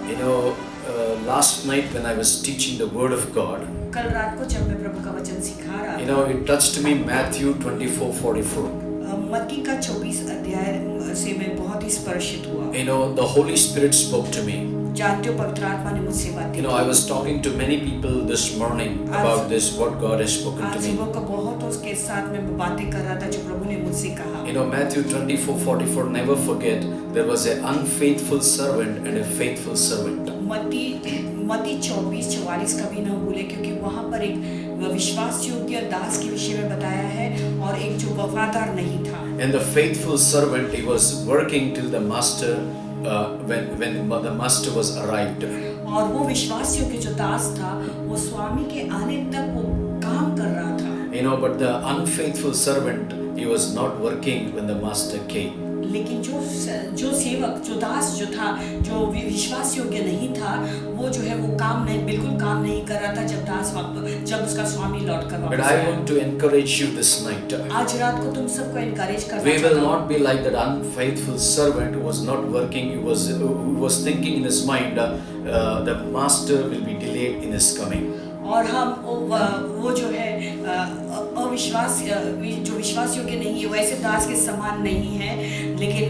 You know, last night when I was teaching the Word of God, कल रात को जब मैं प्रभु का वचन सिखा रहा you था, know, it touched me Matthew 24:44. मत्ती का 24 अध्याय से मैं बहुत ही स्पर्शित हुआ। You know, the Holy Spirit spoke to me. जानते हो पवित्र आत्मा ने मुझसे बातें You know, I was talking to many people this morning about this, what God has spoken आज to me. सुबह को बहुत उसके साथ में बातें कर रहा था जो प्रभु ने मुझसे कहा। You know, Matthew 24:44, never forget, there was an unfaithful servant and a faithful servant. मत्ती 24:44 कभी ना भूले, क्योंकि वहाँ पर एक विश्वास योग्य दास के विषय में बताया है और एक जो वफादार नहीं था। And the faithful servant, he was working till the master, when the master was arrived. और वो विश्वास योग्य जो दास था, वो स्वामी के आने तक वो काम कर रहा था। You know, but the unfaithful servant, he was not working when the master came. लेकिन जो सेवक, जो दास जो था, जो विश्वास योग्य नहीं था, वो जो है वो बिल्कुल काम नहीं कर रहा था जब उसका स्वामी लौट कर But वापस I आया। want to encourage you this night. आज रात को तुम सबको encourage करना We will चाहता हूँ। not be like that unfaithful servant who was not working, who was thinking in his mind, the master will be delayed in his coming. और हम वो जो है अविश्वास जो विश्वास योग्य नहीं है, वैसे दास के समान नहीं है, लेकिन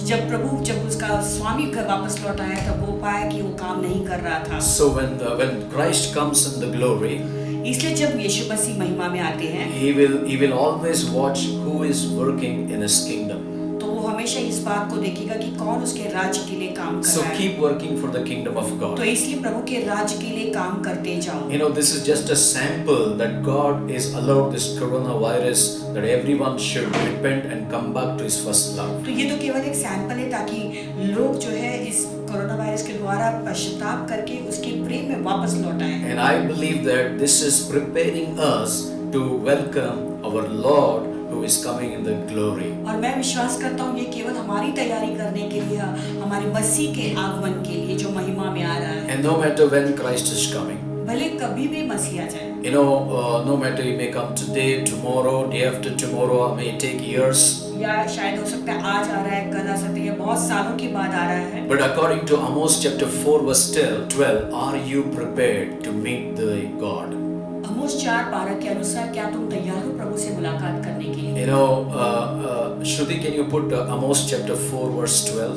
जब उसका स्वामी वापस लौट आया तब वो पाया कि वो काम नहीं कर रहा था। So when Christ comes in the glory, इसलिए जब यीशु मसीह महिमा में आते हैं, he will always watch who is working in his kingdom. तो वो हमेशा इस बात को देखेगा कि कौन उसके राज्य के लिए काम कर So रहा है। keep working for the kingdom of तो God. इसलिए प्रभु के राज्य के लिए काम करते जाओ। You know, this is just a sample that God is allowed this coronavirus, that everyone should repent and come back to his first love. तो ये तो केवल एक सैंपल है ताकि लोग जो है इस कोरोना वायरस के द्वारा पश्चाताप करके उसके प्रेम में वापस लौट आए। And I believe that this is preparing us to welcome our Lord who is coming in the glory. और मैं विश्वास करता हूँ ये केवल हमारी तैयारी करने के लिए, हमारे मसीह के आगमन के लिए जो महिमा में आ रहा है। And no matter when Christ is coming, भले कभी भी मसीह आ जाए, you know, no matter he may come today, tomorrow, day after tomorrow, may take years. या शायद हो सकता है आज आ रहा है, कल आ सकता है, बहुत सालों के बाद आ रहा है। But according to Amos chapter 4 verse 12, are you prepared to meet the God? आमोस 4:12 के अनुसार क्या तुम तैयार हो प्रभु से मुलाकात करने के लिए? You know, Shruti, can you put Amos chapter 4 verse 12?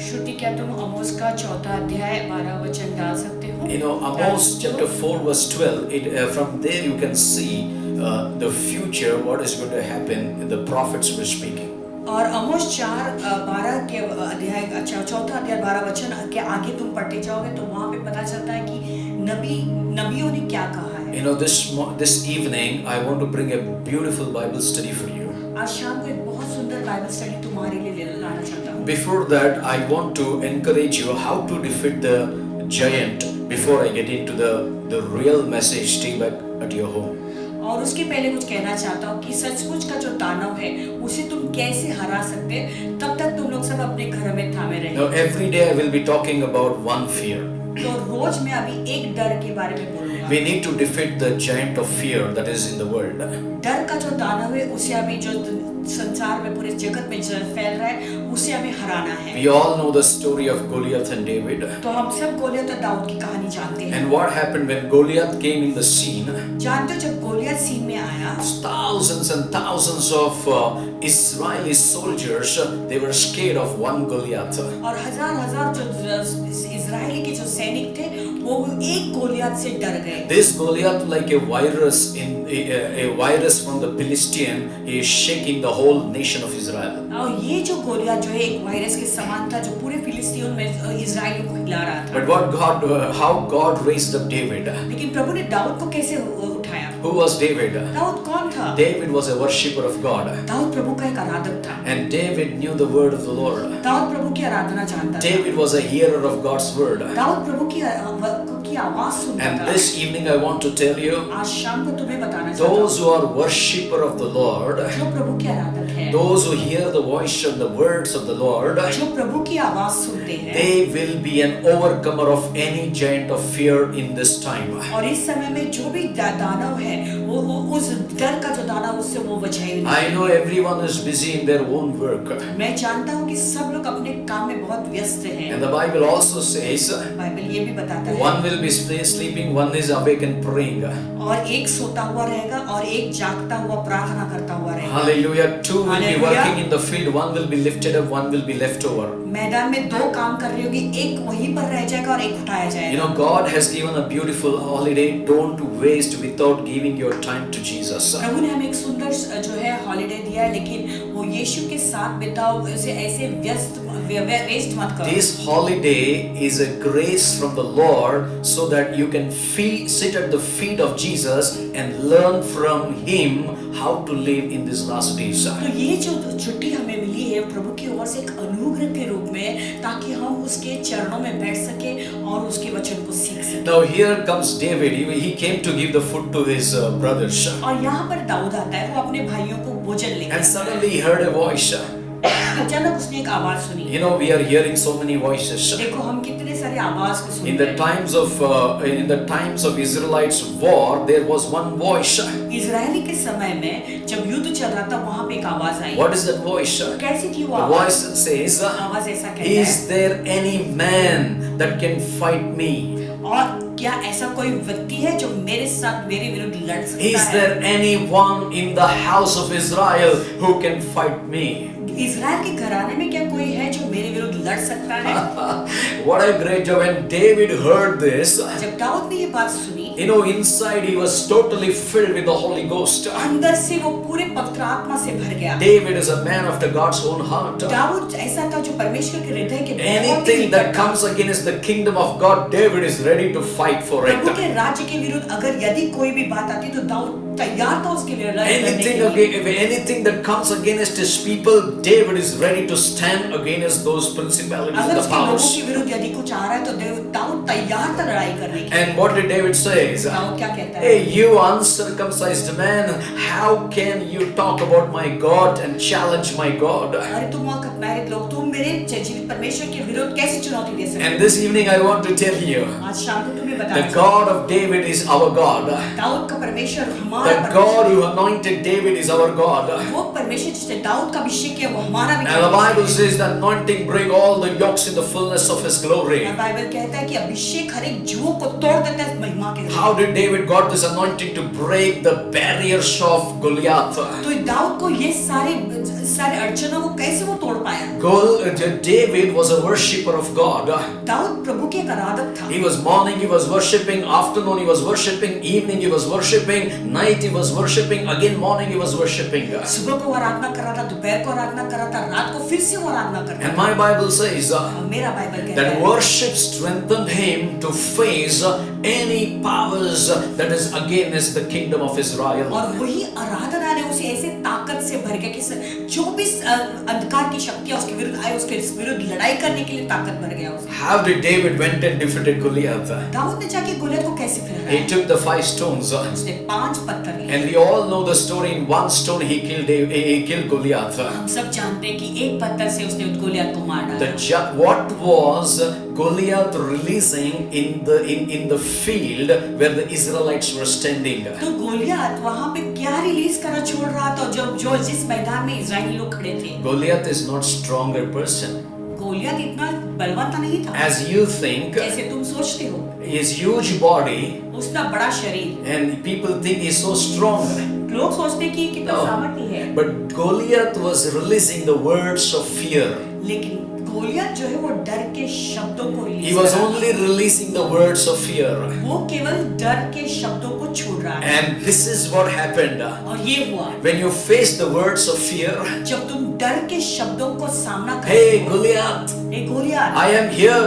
श्रुति, क्या तुम आमोस का 4 अध्याय 12 वचन डाल सकते हो? You know, Amos chapter 4 verse 12, from there you can see the future, what is going to happen, the prophets were speaking. और आमोस 4:12 के अध्याय 4 अध्याय 12 वचन के आगे तुम पढ़ते जाओगे तो वहाँ पे पता चलता है कि नबियों ने क्या कहा है। You know, this evening I want to bring a beautiful Bible study for you. आज शाम को एक बहुत सुंदर बाइबल स्टडी तुम्हारे लिए लाना चाहता हूँ। Before that, I want to encourage you how to defeat the giant before I get into the real message. Stay back at your home. और उसके पहले कुछ कहना चाहता हूँ कि सचमुच का जो दानव है उसे तुम कैसे हरा सकते, तब तक तुम लोग सब अपने घर में थामे रहे। Now every day I will be talking about one fear. तो रोज मैं अभी एक डर के बारे में बोलूँगा। We need to defeat the giant of fear that is in the world. डर का जो दानव है उसे अभी जो संसार में पूरे जगत में फैल रहा है उसे हमें हराना है। We all know the story of Goliath and David. तो हम सब गोलियत और दाऊद की कहानी जानते हैं। And what happened when Goliath came in the scene? जानते हो जब गोलियत सीन में आया, Thousands and thousands of Israeli soldiers, they were scared of one Goliath. और हजार जो इजरायली के जो सैनिक थे वो एक गोलियत से डर गए। This Goliath, like a virus a virus from the Philistine, he is shaking the whole nation of Israel. और ये जो गोलियत जो है एक वायरस के समान था जो पूरे फिलिस्तीन में इजराइल को हिला रहा था। But how God raised up David? लेकिन प्रभु ने दाऊद को कैसे उठाया? Who was David? दाऊद कौन था? David was a worshipper of God. Dawood प्रभु का एक आराधक था। And David knew the word of the Lord. Dawood प्रभु की आराधना जानता था। David was a hearer of God's word. Dawood प्रभु की की आवाज सुनता And था। this evening I want to tell you, आज शाम को तुम्हें बताना चाहता those हूँ, who are worshipper of the Lord, जो प्रभु के आराधक है, those who hear the voice of the words of the Lord, जो प्रभु की आवाज सुनते हैं, they will be an overcomer of any giant of fear in this time. और इस समय में जो भी दानव है वो उस डर का जो दानव उससे वो बचाएंगे। I know everyone is busy in their own work. मैं जानता हूँ कि सब लोग अपने काम में बहुत व्यस्त हैं। And the Bible also says, Bible ये भी बताता है, one will be sleeping, one is awake and praying. और एक सोता हुआ रहेगा और एक जागता हुआ प्रार्थना करता हुआ रहेगा। Hallelujah. Two will be Hallelujah. working in the field, one will be lifted up, one will be left over. मैदान में दो काम कर रही होगी, एक वहीं पर रह जाएगा और एक उठाया You जाएगा। know, God has given a beautiful holiday. Don't waste without giving your time to Jesus. प्रभु ने हमें एक सुंदर जो है हॉलिडे दिया है, लेकिन वो यीशु के साथ बिताओ, उसे ऐसे वेस्ट मत करो। This holiday is a grace from the Lord so that you can sit at the feet of Jesus and learn from Him how to live in these last days. तो ये जो छुट्टी हमें मिली है प्रभु की ओर से एक अनुग्रह के रूप में, ताकि हम उसके चरणों में बैठ सके और उसके वचन को सीख सके। Now here comes David. He came to give the food to his brothers. और यहाँ पर दाऊद आता है, वो अपने भाइयों को भोजन लेकर And आता suddenly he heard a voice. है। अचानक उसने एक आवाज सुनी। You know, we are hearing so many voices. देखो हम कितने सारे आवाज को In सुनते the हैं। times of Israelites' war, there was one voice. Israeli के समय में जब युद्ध चल रहा था, वहाँ पे एक आवाज आई। What is that voice? कैसी थी वो The आवाज? voice says, आवाज ऐसा कहता है, "Is there any man that can fight me? और क्या ऐसा कोई व्यक्ति है जो मेरे साथ मेरे विरुद्ध लड़ सकता Is है? there anyone in the house of Israel who can fight me?" Israel के घराने में क्या कोई है जो मेरे विरुद्ध लड़ सकता है? What a great job! When David heard this, जब दाऊद ने ये बात सुनी, you know, inside he was totally filled with the Holy Ghost. अंदर से वो पूरे पवित्र आत्मा से भर गया। David is a man after God's own heart. Dawood ऐसा था जो परमेश्वर के हृदय के बहुत ही Anything निकट that था। comes against the kingdom of God, David is ready to fight for Prabhu it. के राज्य के विरुद्ध अगर यदि कोई भी बात आती तो दाऊद तैयार था उसके लिए लड़ने के लिए। Anything that comes against his people, David is ready to stand against those principalities अगर and the उसके लोगों powers. के विरुद्ध यदि कुछ आ रहा है तो दाऊद तैयार था लड़ाई करने के लिए। And what did David say? Dawood क्या कहता है? Hey, you uncircumcised man, how can you talk about my God and challenge my God? अरे तुम अमैरित लोग, तुम मेरे जीवित परमेश्वर के विरुद्ध कैसे चुनौती दे सकते And this evening I want to tell you, हो? आज शाम को तुम्हें the बताना God of David is our God. Dawood का परमेश्वर हमारा The God who anointed David is our God. वो परमेश्वर जिसने दाऊद का अभिषेक किया वो हमारा भी And the Bible says the anointing break all the yokes in the fullness of His glory. और बाइबल कहता है कि अभिषेक हर एक जुओं को तोड़ देता है महिमा के द्वारा। How did David got this anointing to break the barriers of Goliath? तो दाऊद को ये सारे अड़चनों को कैसे वो तोड़ पाया? David was a worshipper of God. Dawood प्रभु के एक आराधक था। He was morning he was worshiping, afternoon he was worshiping, evening he was worshiping, night he was worshiping, again morning he was worshiping. सुबह को आराधना कर रहा था, दोपहर को आराधना कर रहा था, रात को फिर से वो आराधना कर रहा And था। my Bible says और मेरा बाइबल कहता that है worship strengthened him to face any powers that is against the kingdom of Israel. और वही आराधना ने उसे ऐसे ताकत से भर गया कि जो भी अंधकार की शक्तियां उसके विरुद्ध आए, उसके विरुद्ध लड़ाई करने के लिए ताकत भर गया उसे। How did David went and defeated Goliath? Dawood ने जाके गोलियत को कैसे फिर He took the 5 stones. उसने 5 पत्थर लिए। And we all know the story. In 1 stone he killed Goliath. हम सब जानते हैं कि एक पत्थर से उसने गोलियत को मार डाला। What was Goliath releasing in the field where the Israelites were standing? तो गोलियत वहाँ पे क्या रिलीज करना छोड़ रहा था जो जिस मैदान में इजराइली लोग खड़े थे? Goliath is not stronger person Goliath इतना बलवान नहीं था as you think. जैसे तुम सोचते हो। His huge body उसका बड़ा शरीर, and people think he's so strong. लोग सोचते कि कितना No. सामर्थ्य है, But Goliath was releasing the words of fear. लेकिन गोलियत जो है वो डर के शब्दों को He रिलीज was कर रहा only releasing the words of fear. था। वो केवल डर के शब्दों को छोड़ रहा है। And this is what happened. और ये हुआ When you face the words of fear, जब तुम डर के शब्दों को सामना hey करते हो। Goliath, A Goliath, I am here.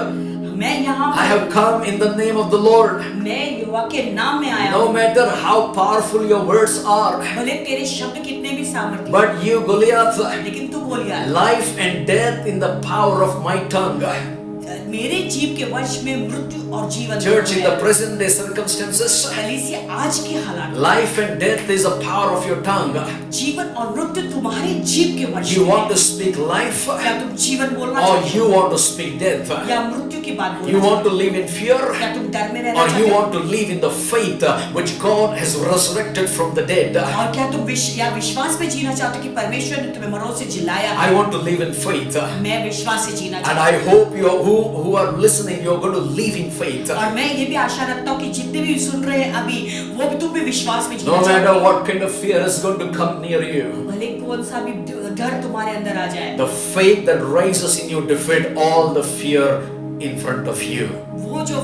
मैं यहाँ I have come in the name of the Lord. मैं युवा के नाम में आया No हूँ। matter how powerful your words are, भले तेरे शब्द कितने भी सामर्थ्य, but you Goliath, लेकिन तू Goliath, life and death in the power of my tongue. मेरे जीव के वश में मृत्यु और जीवन Church, in दोनों the है। present day circumstances, कलीसिया आज के हालात life and death is a power of your tongue. जीवन और मृत्यु तुम्हारे जीव के वश You में want है। to speak life क्या तुम जीवन बोलना or चाहते you हो want to speak death? या मृत्यु की बात You बोलना want to live in fear चाहते हो? क्या तुम डर में रहना or चाहते you हो want to live in the faith which God has resurrected from the dead? और क्या तुम विश्वास में जीना चाहते हो कि परमेश्वर ने तुम्हें मरों से जिलाया I है? want to live in faith. मैं विश्वास से जीना And चाहता I hope you who are listening, you're going to live in faith. हूँ और मैं ये भी आशा रखता हूँ कि जितने भी सुन रहे हैं अभी वो भी तुम भी विश्वास में No जीना matter चाहते what kind of fear is going to come near you, भले कौन सा भी डर तुम्हारे अंदर आ जाए the faith that rises in you defeat all the fear in front of you. वो जो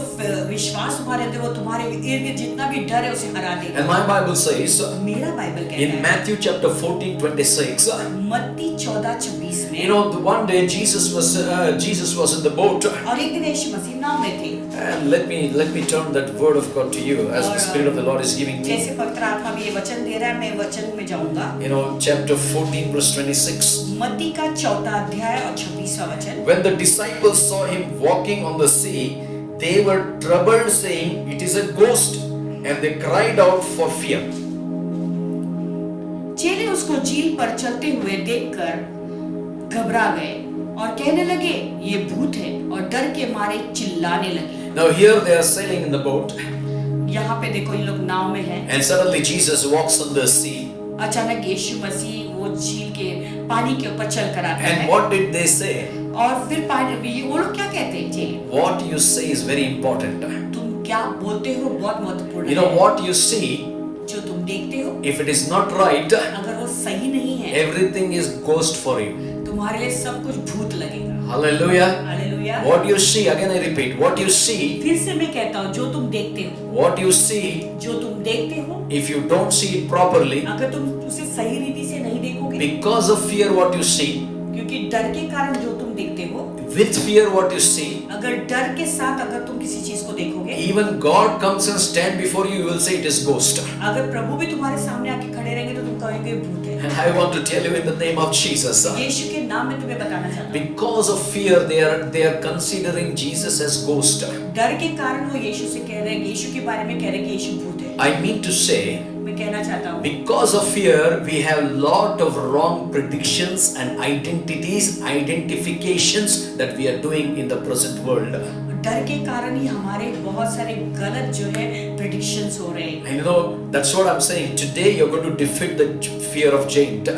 विश्वास तुम्हारे अंदर वो तुम्हारे इर्द गिर्द जितना भी डर है उसे हरा देगा And my Bible says मेरा बाइबल कहता in है Matthew chapter 14:26, मत्ती 14:26 में you know, one day Jesus was in the boat. और एक दिन यीशु मसीह नाव में थे And let me turn that word of God to you as the Spirit of the Lord is giving me. जैसे पवित्र आत्मा भी ये वचन दे रहा है मैं वचन में जाऊंगा You know, chapter 14 verse 26. मत्ती का 14 अध्याय और 26वां वचन When the disciples saw him walking on the sea, they were troubled, saying, "It is a ghost," and they cried out for fear. चेले उसको झील पर चलते हुए देखकर घबरा गए और कहने लगे ये भूत है और डर के मारे चिल्लाने लगे Now here they are sailing in the boat, यहाँ पे देखो इन लोग नाव में हैं and suddenly Jesus walks on the sea. अचानक यीशु मसीह वो झील के पानी के ऊपर चल कर आता And है what did they say? और फिर पानी वो लोग क्या कहते हैं चेले What you say is very important. तुम क्या बोलते हो बहुत महत्वपूर्ण You know, है what you see, जो तुम देखते हो if it is not right, अगर वो सही नहीं है everything is ghost for you. तुम्हारे लिए सब कुछ भूत लगेगा Hallelujah. Hallelujah What you see, again I repeat, what you see, फिर से मैं कहता हूँ जो तुम देखते हो what you see, जो तुम देखते हो if you don't see it properly, अगर तुम उसे सही रीति से नहीं देखोगे because of fear, what you see, क्योंकि डर के कारण जो तुम देखते हो with fear, what you see, अगर डर के साथ अगर तुम किसी चीज को देखोगे even God comes and stand before you, you will say it is ghost. अगर प्रभु भी तुम्हारे सामने आके खड़े रहेंगे तो तुम कहोगे भूत है And I want to tell you in the name of Jesus, यीशु के नाम में तुम्हें बताना चाहता हूँ because of fear, they are considering Jesus as ghost. डर के कारण वो यीशु से कह रहे हैं यीशु के बारे में कह रहे हैं कि यीशु भूत है I mean to say, मैं कहना चाहता हूँ because of fear, we have lot of wrong predictions and identifications that we are doing in the present world. डर के कारण ही हमारे बहुत सारे गलत जो है प्रेडिक्शंस हो रहे हैं And you know, that's what I'm saying. Today you're going to defeat the fear of giant.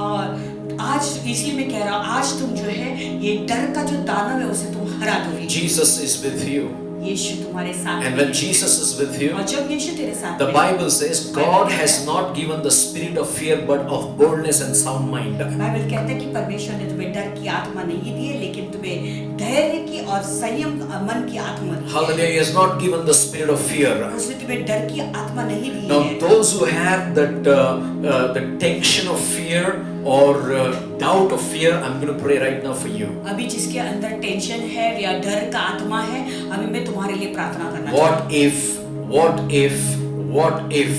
और आज इसलिए मैं कह रहा हूँ आज तुम जो है ये डर का जो दानव है उसे तुम हरा दोगे Jesus is with you. यीशु तुम्हारे साथ And है। when Jesus is with you, और जब यीशु तेरे साथ the है, Bible says God has not given the spirit of fear but of boldness and sound mind. Bible कहता है कि परमेश्वर ने तुम्हें डर की आत्मा नहीं दी है लेकिन तुम्हें धैर्य की और संयम मन की आत्मा दी है Hallelujah. He has not given the spirit of fear. उसने तुम्हें डर की आत्मा नहीं दी Now, है those who have that the tension of fear or doubt of fear, I'm going to pray right now for you. अभी जिसके अंदर टेंशन है या डर का आत्मा है अभी मैं तुम्हारे लिए प्रार्थना करना चाहता हूँ What if,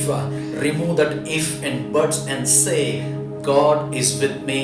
remove that if and buts and say, God is with me,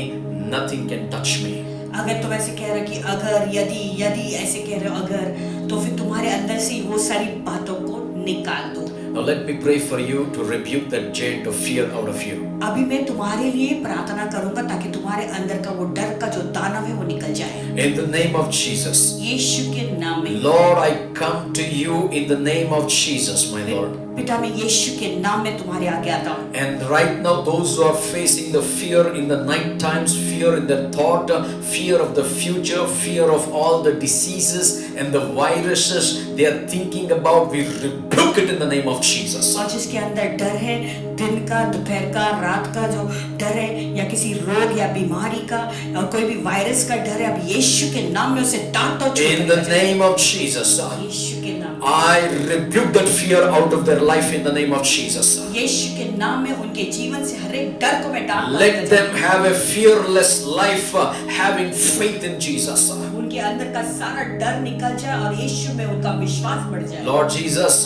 nothing can touch me. अगर तुम ऐसे कह रहे हो कि अगर यदि ऐसे कह रहे हो अगर तो फिर तुम्हारे अंदर से वो सारी बातों को निकाल दो Now let me pray for you to rebuke that giant of fear out of you. अभी मैं तुम्हारे लिए प्रार्थना करूंगा ताकि तुम्हारे अंदर का वो डर का जो दानव है वो निकल जाए In the name of Jesus. यीशु के नाम में Lord, I come to you in the name of Jesus, my Lord. पिता मैं यीशु के नाम में तुम्हारे आगे आता हूँ And right now, those who are facing the fear in the night times, fear in their thought, fear of the future, fear of all the diseases and the viruses they are thinking about, we rebuke it in the name of Jesus. और जिसके अंदर डर है दिन का दोपहर का रात का जो डर है या किसी रोग या बीमारी का और कोई भी वायरस का डर है अब यीशु के नाम में उसे डांट दो In the name of Jesus, यीशु के नाम I rebuke that fear out of their life in the name of Jesus. यीशु के नाम में उनके जीवन से हर एक डर को मैं डांट Let them have a fearless life, having faith in Jesus. उनके अंदर का सारा डर निकल जाए और यीशु में उनका विश्वास बढ़ जाए। Lord Jesus,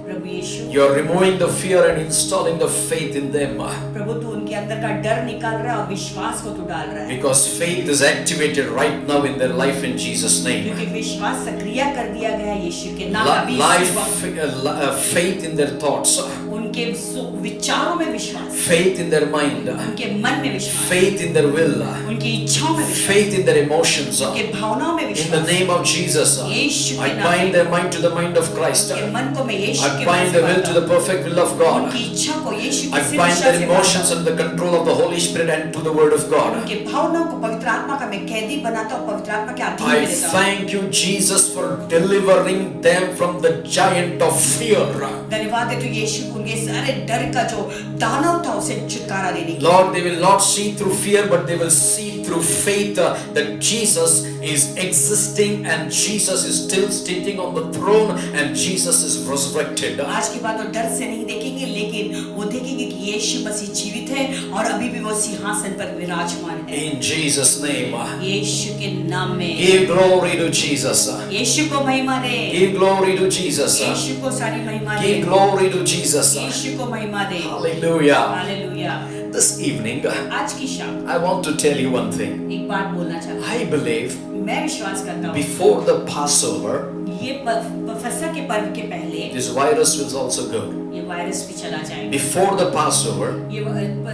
Prabhu Yeshu, you are removing the fear and installing the faith in them. प्रभु तू उनके अंदर का डर निकाल रहा है और विश्वास को तू डाल रहा है, Because faith is activated right now in their life in Jesus' name. क्योंकि विश्वास सक्रिय कर दिया गया है यीशु के नाम में। Faith in their thoughts, उनके विचारों में विश्वास, faith in their mind, उनके मन में विश्वास, faith in their will, उनकी इच्छाओं में विश्वास, faith in their emotions. उनके भावनाओं में In the विश्वास। name of Jesus, यीशु के I नाम bind में their mind to the mind of Christ. उनके मन को मैं यीशु I के bind वश the में will to the perfect will of God. उनकी इच्छा को यीशु I की सिद्ध bind इच्छा their से emotions बांधता हूं। under the control of the Holy Spirit and to the Word of God. उनके भावनाओं को पवित्र आत्मा का मैं कैदी बनाता हूँ, पवित्र आत्मा के अधीन I में देता हूँ। thank you, Jesus, for delivering them from the giant of fear. धन्यवाद है तू यीशु को उनके सारे डर का जो दानव था उसे छुटकारा देने की। Lord, they will not see through fear, but they will see through faith that Jesus is existing and Jesus is still sitting on the throne and Jesus is resurrected. आज के बाद वो डर से नहीं देखेंगे, लेकिन वो देखेंगे कि यीशु मसीह जीवित है और अभी भी वो सिंहासन पर विराजमान है। In Jesus' name, यीशु के नाम में give glory to Jesus. यीशु को महिमा दे, Give glory to Jesus. यीशु को सारी महिमा दे, Give glory to Jesus. यीशु को महिमा दे। Hallelujah. हालेलुया। This evening, आज की शाम I want to tell you one thing. एक बात बोलना चाहता I believe हूँ, मैं विश्वास करता हूँ before the Passover, ये फसह के पर्व के पहले this virus will also go. ये वायरस भी चला जाएगा। Before the Passover, ये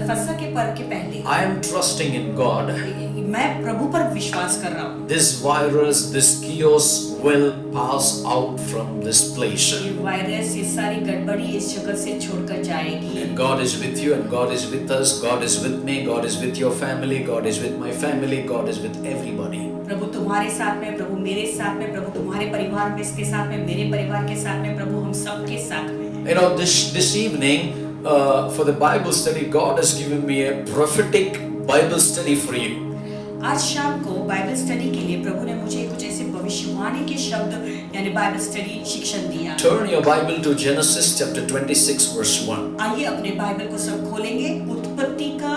फसह के पर्व के पहले I am trusting in God. मैं प्रभु पर विश्वास कर रहा हूँ, This virus, this chaos will pass out from this place. ये वायरस, ये सारी गड़बड़ी इस जगह से छोड़कर जाएगी। And God is with you and God is with us. God is with me. God is with your family. God is with my family. God is with everybody. प्रभु तुम्हारे साथ में, प्रभु मेरे साथ में, प्रभु तुम्हारे परिवार में इसके साथ में, मेरे परिवार के साथ में, प्रभु हम सबके साथ में। You know, this evening for the Bible study, God has given me a prophetic Bible study for you. आज शाम को बाइबल स्टडी के लिए प्रभु ने मुझे कुछ ऐसे भविष्यवाणी के शब्द यानी बाइबल स्टडी शिक्षण दिया। Turn your Bible to Genesis chapter 26 verse 1. आइए अपने बाइबल को सब खोलेंगे, उत्पत्ति का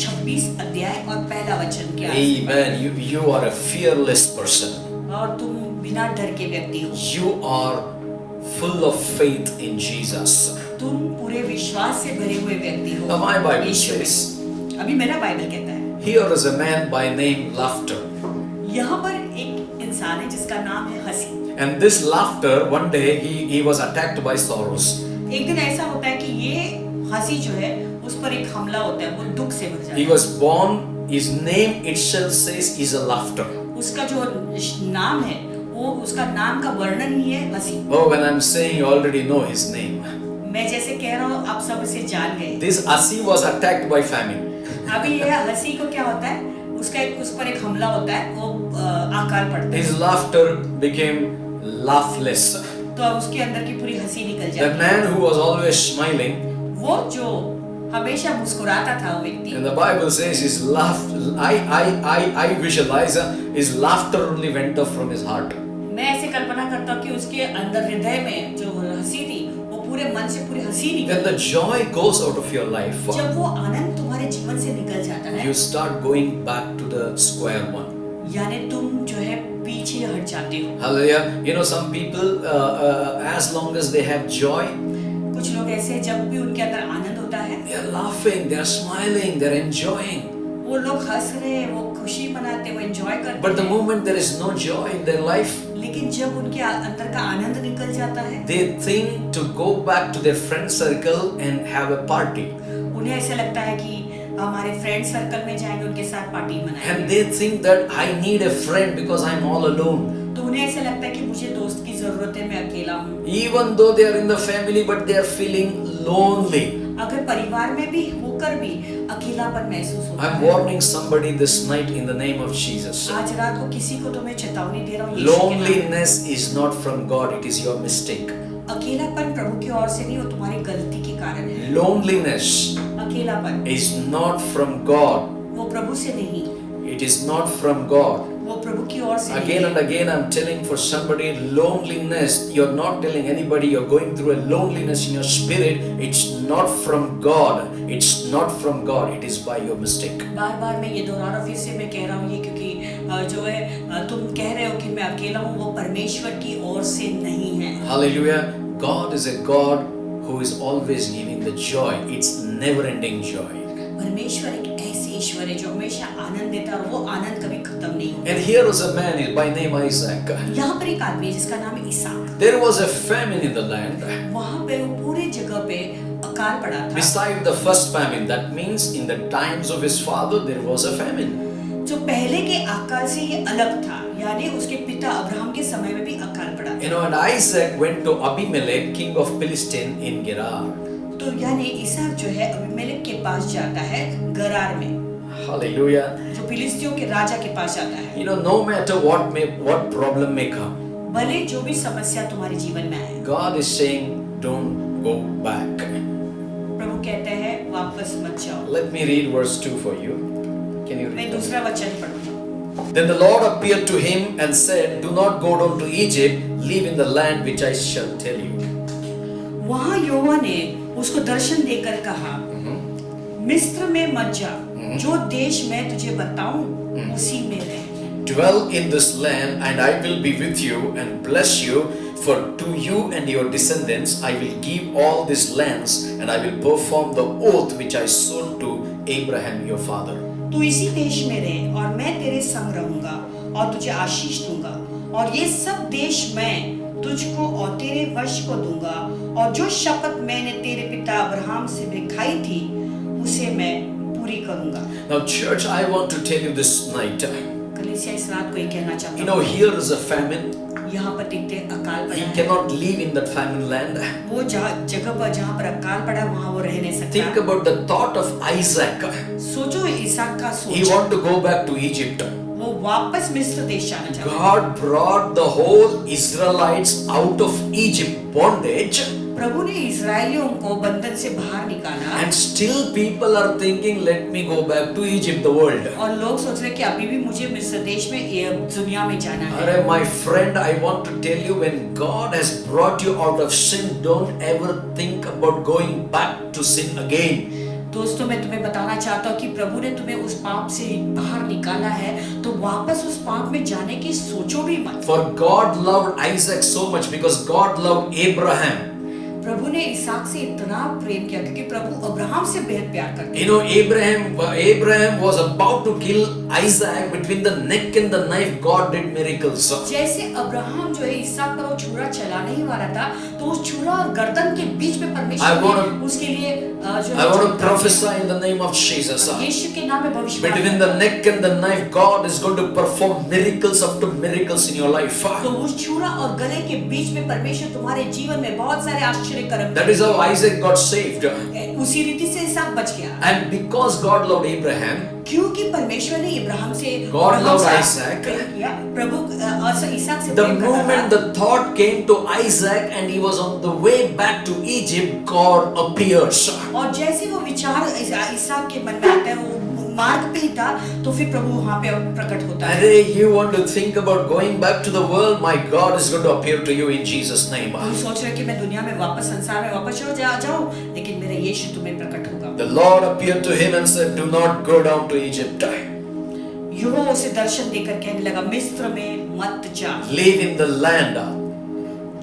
26 अध्याय और पहला वचन क्या है। Amen. You are a fearless person. और तुम बिना डर के व्यक्ति हो, You are full of faith in Jesus. तुम पूरे विश्वास से भरे हुए व्यक्ति हो। Now my Bible यीशु में। says, अभी मेरा बाइबल कहता है, here is a man by name Laughter. यहाँ पर एक इंसान है जिसका नाम है हंसी। And this laughter, one day he was attacked by sorrows. एक दिन ऐसा होता है कि ये हंसी जो है उस पर एक हमला होता है, वो दुख से भर जाता He है। was born, his name itself says is a laughter. उसका जो नाम है वो उसका नाम का वर्णन ही है हंसी। Oh, when I'm saying you already know his name. मैं जैसे कह रहा हूँ आप सब इसे जान गए। This Asi was attacked by famine. अभी ये हंसी को क्या होता है, उस पर एक हमला होता है, वो आकार पड़ता है, His laughter became laughless. तो अब उसके अंदर की पूरी हंसी निकल The जाती है। man who was always smiling, वो जो हमेशा मुस्कुराता था वो व्यक्ति, and the Bible says his laugh, I visualize his laughter only went up from his heart. मैं ऐसे कल्पना करता हूँ कि उसके अंदर हृदय में जो हंसी थी वो पूरे मन से पूरी हंसी When निकल, the joy goes out of your life, जब वो आनंद तुम्हारे जीवन से निकल जाता है, you start going back to the square one. यानी तुम जो है पीछे हट जाते हो। Hallelujah. You know, some people, as long as they have joy, कुछ लोग ऐसे जब भी उनके अंदर आनंद होता है, they are laughing, they are smiling, they are enjoying. वो लोग हंस रहे हैं, वो खुशी मनाते हैं, वो एंजॉय करते But the हैं। moment there is no joy in their life, लेकिन जब उनके अंदर का आनंद निकल जाता है, they think to go back to their friend circle and have a party. उन्हें ऐसा लगता है कि हमारे फ्रेंड सर्कल में जाएंगे, उनके साथ पार्टी And मनाएंगे। they think that I need a friend because I'm all alone. तो उन्हें ऐसा लगता है कि मुझे दोस्त की जरूरत है, मैं अकेला हूँ। Even though they are in the family, but they are feeling lonely. अगर परिवार में भी होकर भी अकेलापन महसूस होता I'm है। warning somebody this night in the name of Jesus. आज रात को किसी को तो मैं चेतावनी दे रहा हूँ, यीशु के नाम में। Loneliness is not from God, it is your mistake. अकेलापन प्रभु की ओर से नहीं, वो तुम्हारी गलती के कारण है। Loneliness अकेलापन is not from God. वो प्रभु से नहीं, It is not from God. वो प्रभु प्रभु की ओर से Again and again I'm telling for somebody, loneliness, you're not telling anybody you're going through a loneliness in your spirit, it's not from God, it's not from God, it is by your mistake. बार बार मैं ये दोहरा रहा हूँ, फिर से मैं कह रहा हूँ ये, क्योंकि जो है तुम कह रहे हो कि मैं अकेला हूँ, वो परमेश्वर की ओर से नहीं है। Hallelujah. God is a God who is always giving the joy. It's never ending joy. परमेश्वर एक ऐसे ईश्वर है जो हमेशा आनंद देता है और वो आनंद कभी खत्म नहीं होता। And here was a man by name Isaac. यहाँ पर एक आदमी है जिसका नाम है इसहाक। There was a famine in the land. वहाँ पे वो पूरे जगह पे अकाल पड़ा था। Beside the first famine, that means in the times of his father there was a famine. जो पहले के अकाल से ये अलग था, यानी उसके पिता अब्राहम के समय में भी अकाल पड़ा। You know, and Isaac went to Abimelech, king of Philistine in Gerar. तो यानी इसहाक जो है अबीमेलेक के पास जाता है गरार में। Hallelujah. जो फिलिस्तियों के राजा के पास जाता है। You know, no matter what problem may come, भले जो भी समस्या तुम्हारे जीवन में आए, God is saying, don't go back. प्रभु कहते हैं वापस मत जाओ। Let me read verse 2 for you. Can you मैं read that? दूसरा वचन पढ़ूंगा। Then the Lord appeared to him and said, do not go down to Egypt, live in the land which I shall tell you. वहाँ यहोवा ने उसको दर्शन देकर कहा, मिस्र में मत जा, जो देश मैं तुझे बताऊं उसी में रह। Dwell in this land, and I will be with you and bless you. For to you and your descendants I will give all these lands, and I will perform the oath which I swore to Abraham your father. तू इसी देश में रह और मैं तेरे संग रहूंगा और तुझे आशीष दूंगा, और ये सब देश मैं तुझको और तेरे वंश को दूंगा, और जो शपथ मैंने तेरे पिता अब्राहम से भी खाई थी उसे मैं पूरी करूंगा। Now church, I want to tell you this night, कलीसिया इस रात को ये कहना चाहता you know, here is a famine. यहाँ पर देखते हैं अकाल पड़ा He है। cannot live in that famine land. वो जगह पर जहाँ पर अकाल पड़ा वहाँ वो रह नहीं Think सकता। about the thought of Isaac. सोचो इसहाक का He सोच, want to go back to Egypt. वो वापस मिस्र देश जाना चाहता है। God brought the whole Israelites out of Egypt bondage, प्रभु ने इजरायलियों को बंधन से बाहर निकाला, and still people are thinking, let me go back to Egypt, the world. और लोग सोच रहे कि अभी भी मुझे मिस्र देश में ये दुनिया में जाना है। Arey, my friend, I want to tell you, when God has brought you out of sin, don't ever think about going back to sin again. दोस्तों, मैं तुम्हें बताना चाहता हूँ कि प्रभु ने तुम्हें उस पाप से बाहर निकाला है, तो वापस उस पाप में जाने की सोचो भी मत। For God loved Isaac so much because God loved Abraham. प्रभु ने इसहाक से इतना प्रेम किया क्योंकि प्रभु अब्राहम से बेहद प्यार करते You know, Abraham was about to kill Isaac. Between the neck and the knife, God did miracles. जैसे अब्राहम जो है इसहाक पर वो छुरा चलाने ही वाला था, तो उस छुरा और गर्दन के बीच में परमेश्वर ने उसके लिए जो I want to prophesy in the name of Jesus. यीशु के नाम में भविष्यवाणी। Between the neck and the knife, God is going to perform miracles after miracles in your life. तो उस छुरा और गले के बीच में परमेश्वर तुम्हारे जीवन में बहुत सारे आश्चर्य कर्म। That is how Isaac got saved. उसी रीति से इसहाक बच गया। And because God loved Abraham, क्योंकि परमेश्वर ने इब्राहिम से God loved Isaac. प्रभु इसहाक से the प्रेम करता moment था। the thought came to Isaac and he was on the way back to Egypt, God appears. और जैसे वो विचार इसहाक के मन में आता है, वो मार्ग पे ही था, तो फिर प्रभु वहाँ पे प्रकट होता है। Arey, you want to think about going back to the world? My God is going to appear to you in Jesus' name. तुम सोच रहे कि मैं दुनिया में वापस संसार में वापस जाऊं, लेकिन मेरा यीशु तुम्हें प्रकट होगा। The Lord appeared to him and said, do not go down to Egypt. यहोवा उसे दर्शन देकर कहने लगा, मिस्र में मत जा, Live in the land.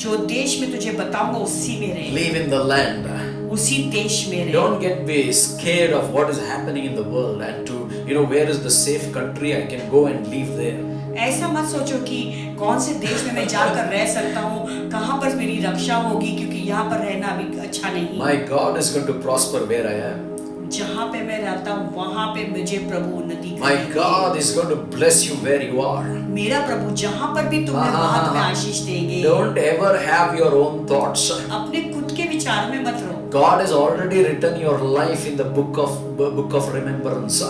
जो देश में तुझे बताऊंगा उसी में रह, Live in the land. उसी देश में रह। Don't get be scared of what is happening in the world and to, you know, where is the safe country I can go and live there. ऐसा मत सोचो कि कौन से देश में मैं जाकर रह सकता हूँ, कहाँ पर मेरी रक्षा होगी, क्योंकि यहाँ पर रहना अभी अच्छा नहीं। My God is going to prosper where I am. जहाँ पे मैं रहता हूँ वहाँ पे मुझे प्रभु उन्नति My करेंगे। God is going to bless you where you are. मेरा प्रभु जहाँ पर भी तुम्हें वहाँ तुम्हें आशीष देंगे। Don't ever have your own thoughts. अपने खुद के विचार में मत रहो। God has already written your life in the book of remembrance.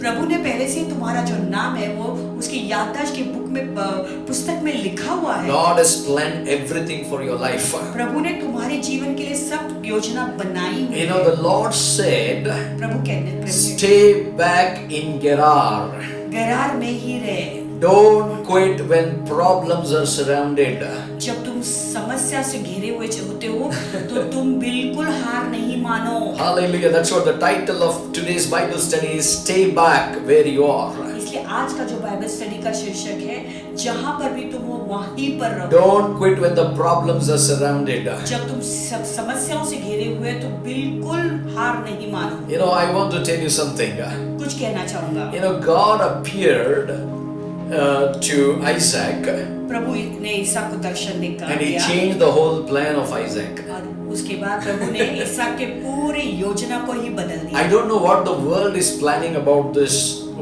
प्रभु ने पहले से तुम्हारा जो नाम है वो उसकी याददाश्त के बुक में पुस्तक में लिखा हुआ है। God has planned everything for your life. प्रभु ने तुम्हारे जीवन के लिए सब योजना बनाई हुई You know, the Lord said, प्रभु कहने stay back in Gerar. गरार में ही रहे। Don't quit when problems are surrounded. जब तुम समस्या से घिरे हुए होते हो तो तुम बिल्कुल हार नहीं मानो। Hallelujah. That's what the title of today's Bible study is. Stay back where you are. इसलिए आज का जो बाइबल स्टडी का शीर्षक है, जहां पर भी तुम हो वहीं पर रहो। Don't quit when the problems are surrounded. जब तुम समस्याओं से घिरे हुए तो बिल्कुल हार नहीं मानो। You know, I want to tell you something. कुछ कहना चाहूंगा। You know, God appeared to Isaac प्रभु ने ईसा को दर्शन देकर and he दिया changed the whole plan of Isaac. और उसके बाद प्रभु ने ईसा के पूरे योजना को ही बदल दिया। I don't know what the world is planning about this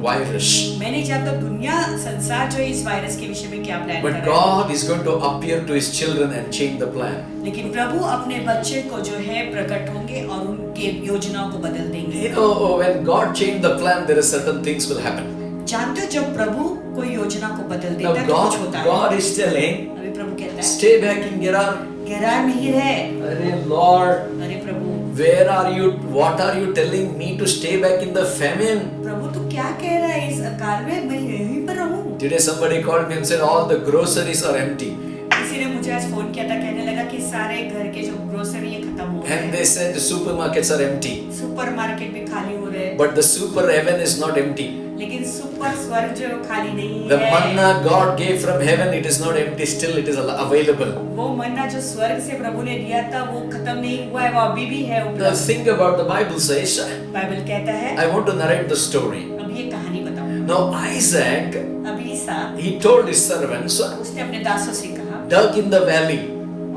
virus, मैं नहीं जानता दुनिया संसार जो है इस वायरस के विषय में क्या प्लान कर but रहा है। God is going to appear to his children and change the plan. लेकिन प्रभु अपने बच्चे को जो है प्रकट होंगे और उनके योजनाओं को बदल देंगे। You know, when God changed the plan, there are certain things will happen. जानते हो जब प्रभु कोई योजना को बदल Now देता है तो कुछ होता है। God is telling, अभी प्रभु कहता है stay back in Gerar. गैरार में ही रहे। Arey Lord, अरे प्रभु where are you? What are you telling me to stay back in the famine? प्रभु तू क्या कह रहा है इस अकाल में, मैं यहीं पर रहूं। Today somebody called me and said all the groceries are empty. किसी ने मुझे आज फोन किया था, कहने लगा कि सारे घर के जो ग्रोसरी है खत्म हो And गए, they said the supermarkets are empty. Supermarket भी खाली हो रहे हैं, But the super heaven is not empty. लेकिन सुपर स्वर्ग जो है वो खाली नहीं The है। manna God gave from heaven, it is not empty, still it is available. वो मन्ना जो स्वर्ग से प्रभु ने दिया था वो खत्म नहीं हुआ है, वो अभी भी है The उपलब्ध। thing about the Bible says, Bible कहता है, I want to narrate the story. अब ये कहानी बताऊं। Now Isaac, अब ईसा he told his servants, उसने अपने दासों से कहा, dug in the valley.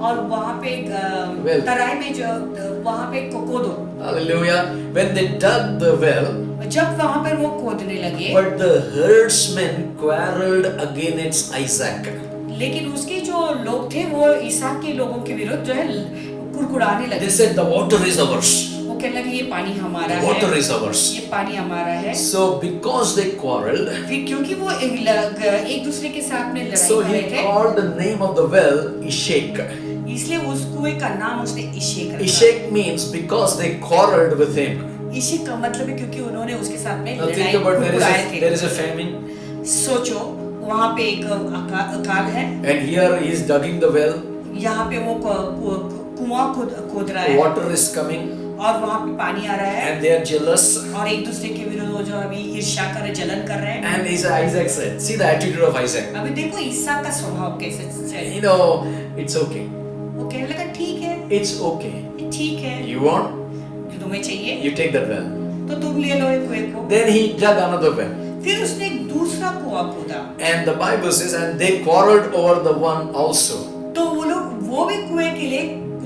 और वहाँ पे Well. तराई में जो वहाँ पे खोदो। Hallelujah. When they dug the well, जब वहाँ पर वो खोदने लगे, but the herdsmen quarreled against Isaac. लेकिन उसके जो लोग थे वो ईसाक के लोगों के विरुद्ध जो है कुड़कुड़ाने लगे। They said the water is ours. वो कहने लगे ये पानी हमारा The water है, is ours. ये पानी हमारा है। So because they quarreled, फिर क्योंकि वो एक दूसरे के साथ में लड़ाई so कर he रहे थे, called the name of the well Ishak. इसलिए उस कुएं का नाम उसने इशेक रखा। Ishak means because they quarreled with him. इशेक का मतलब है क्योंकि उन्होंने उसके साथ में Now लड़ाई think about कुड़कुड़ाए there is थे। a famine, सोचो वहाँ पे एक अकाल है, and here he is digging the well. यहाँ पे वो कुआं खोद रहा है Water is coming, और वहाँ पे पानी आ रहा है and they are jealous. और एक दूसरे के विरुद्ध वो जो अभी ईर्ष्या कर रहे, जलन कर रहे हैं। And Isaac said, "See the attitude of Isaac. अभी देखो ईसा का स्वभाव कैसे है। You know, it's okay. वो कहने लगा ठीक है, It's okay. ये ठीक है, You want? जो तुम्हें चाहिए You take that well." तो तुम ले लो एक कुएं को। Then he dug another well. फिर उसने एक दूसरा कुआं खोदा, And the Bible says, and they quarreled over the one also. तो वो लोग वो भी कुएं के लिए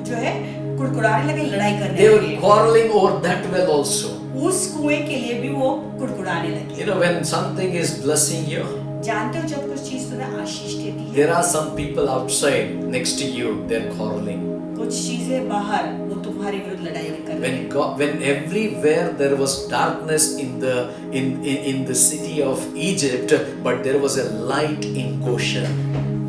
जो है कुड़कुड़ाने लगे, लड़ाई करने They were लगे। quarreling over that well also. उस कुएं के लिए भी वो कुड़कुड़ाने लगे। You know, when something is blessing you, जानते हो जब कुछ चीज तुम्हें आशीष देती है, there are some people outside next to you, they're quarreling. कुछ चीजें बाहर वो तुम्हारे विरुद्ध लड़ाई कर रही है। When everywhere there was darkness in the city of Egypt, but there was a light in Goshen.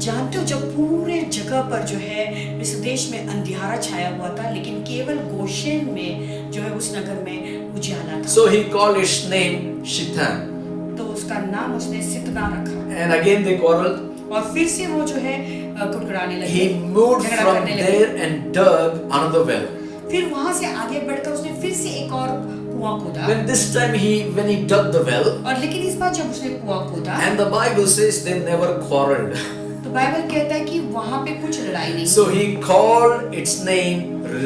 जानते हो जब पूरे जगह पर जो है इस देश में अंधियारा छाया हुआ था, लेकिन केवल गोशेन में जो है उस नगर में उजाला था। So he called its name Shittim. तो उसका नाम उसने सितना रखा। And again they quarreled. और फिर से वो जो है कुड़कुड़ाने लगे, He moved झगड़ा from करने लगे। there and dug another well. फिर वहां से आगे बढ़कर उसने फिर से एक और कुआं खोदा। When this time when he dug the well, और लेकिन इस बार जब उसने कुआं खोदा, and the Bible says they never quarreled. तो बाइबल कहता है कि वहां पे कुछ लड़ाई नहीं। So he called its name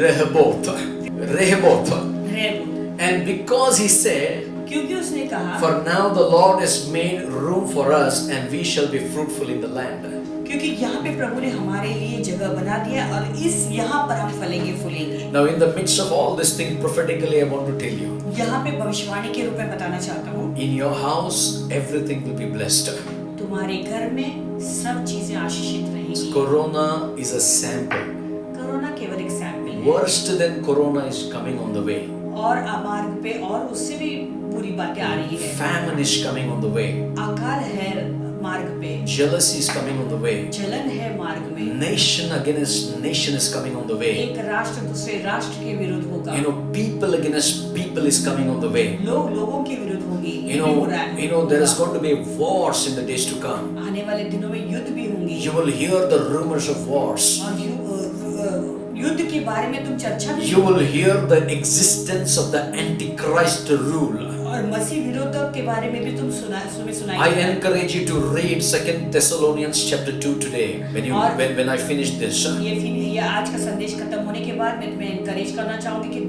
Rehoboth. Rehoboth. रेब, And because he said, क्योंकि उसने कहा for now the Lord has made room for us and we shall be fruitful in the land. क्योंकि यहाँ पे प्रभु ने हमारे लिए जगह बना दिया और इस यहाँ पर हम फलेंगे फूलेंगे। Now in the midst of all this thing, prophetically I want to tell you, यहाँ पे भविष्यवाणी के रूप में बताना चाहता हूँ, in your house everything will be blessed. तुम्हारे घर में सब चीजें आशीषित रहेंगी। Corona is a sample. Corona केवल एक सैंपल है, Worse than corona is coming on the way. और मार्ग पे और उससे भी बुरी बातें आ रही है। Famine is coming on the way. अकाल है मार्ग पे, Jealousy is coming on the way. जलन है मार्ग में, Nation against nation is coming on the way. एक राष्ट्र दूसरे राष्ट्र के विरुद्ध होगा, People against people is coming on the way. लोग लोगों के विरुद्ध होंगे, ये भी हो रहा है, There is going to be wars in the days to come. आने वाले दिनों में युद्ध भी होंगे, You will hear the rumors of wars. और युद्ध के बारे में तुम चर्चा भी, You will hear the existence of the Antichrist rule. और मसीह विरोधक के बारे में भी तुम सुनाई। I encourage you to read 2 Thessalonians chapter 2 today when I finish this. ये आज का संदेश खत्म होने के बाद मैं तुम्हें एनकरेज करना चाहूंगी कि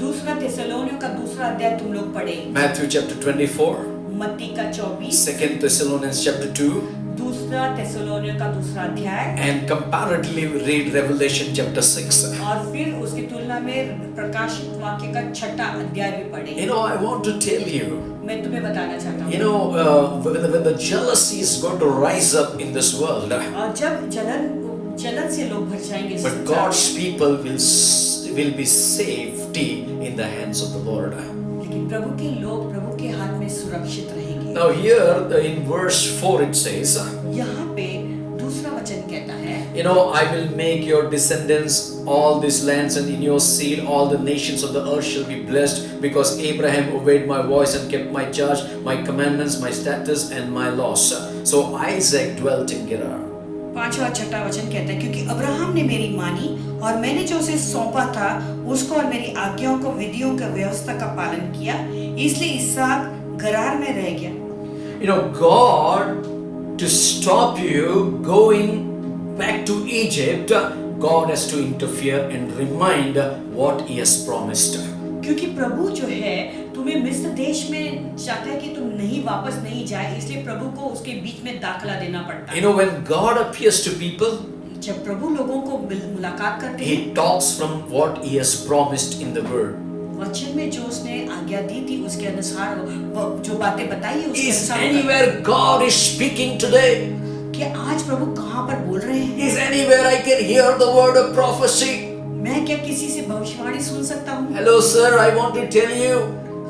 दूसरा थिस्सलुनीकियों का दूसरा अध्याय तुम लोग पढ़े। Matthew chapter 24. मत्ती का 24। 2 Thessalonians chapter 2. दूसरा थिस्सलुनीकियों का दूसरा अध्याय। And comparatively read Revelation chapter 6. और फिर उसकी तुलना में प्रकाशित वाक्य का 6ठा अध्याय भी पढ़े। I want to tell you. मैं तुम्हें बताना चाहता हूँ। When the jealousy is going to rise up in this world. और जब जलन से लोग भर जाएंगे। But God's people will be safety in the hands of the Lord. लेकिन प्रभु के लोग प्रभु के हाथ में सुरक्षित रहेंगे। Now here in verse 4 it says. यहाँ पे दूसरा वचन कहता है, I will make your descendants all these lands, and in your seed all the nations of the earth shall be blessed, because Abraham obeyed my voice and kept my charge, my commandments, my statutes and my laws. So Isaac dwelt in Gerar. पांचवा छठा वचन कहता है, क्योंकि Abraham ने मेरी मानी और मैंने जो उसे सौंपा था उसको और मेरी आज्ञाओं को विधियों का व्यवस्था का पालन किया, इसलिए इसहाक गरार में रह गया। God, to stop you going back to Egypt, God has to interfere and remind what He has promised. क्योंकि प्रभु जो है तुम्हें मिस्र देश में चाहता है कि तुम वापस नहीं जाए, इसलिए प्रभु को उसके बीच में दाखला देना पड़ता है। When God appears to people, जब प्रभु लोगों को मुलाकात करते हैं, He talks from what He has promised in the Word. वचन में जो उसने आज्ञा दी थी उसके अनुसार जो बातें बताई उसके Is अनुसार। anywhere God is speaking today? कि आज प्रभु कहाँ पर बोल रहे हैं? Is anywhere I can hear the word of prophecy? मैं क्या किसी से भविष्यवाणी सुन सकता हूँ? Hello sir, I want to tell you.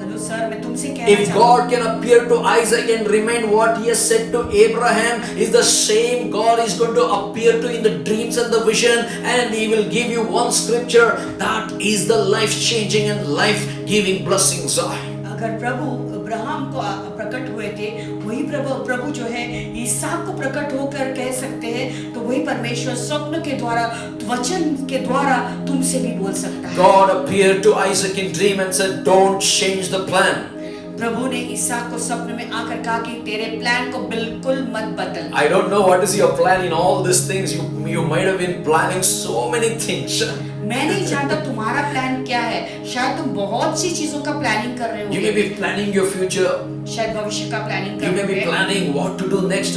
Hello sir, मैं तुमसे कहना If चाहता हूँ। God can appear to Isaac and remind what He has said to Abraham, is the same God is going to appear to in the dreams and the vision, and He will give you one scripture that is the life-changing and life-giving blessings. अगर प्रभु Abraham को प्रकट हुए थे, वही प्रभु जो है इसहाक को प्रकट होकर कह सकते हैं, तो वही परमेश्वर स्वप्न के द्वारा, वचन के द्वारा तुमसे भी बोल सकता है। God appeared to Isaac in dream and said, "Don't change the plan." प्रभु ने इसहाक को स्वप्न में आकर कहा कि तेरे प्लान को बिल्कुल मत बदल। I don't know what is your plan in all these things. You might have been planning so many things. मैं नहीं जानता तुम्हारा प्लान क्या है, शायद तुम बहुत सी चीजों का प्लानिंग कर रहे हो। You may be planning your future. शायद भविष्य का प्लानिंग कर You रहे may be हो। planning what to do next.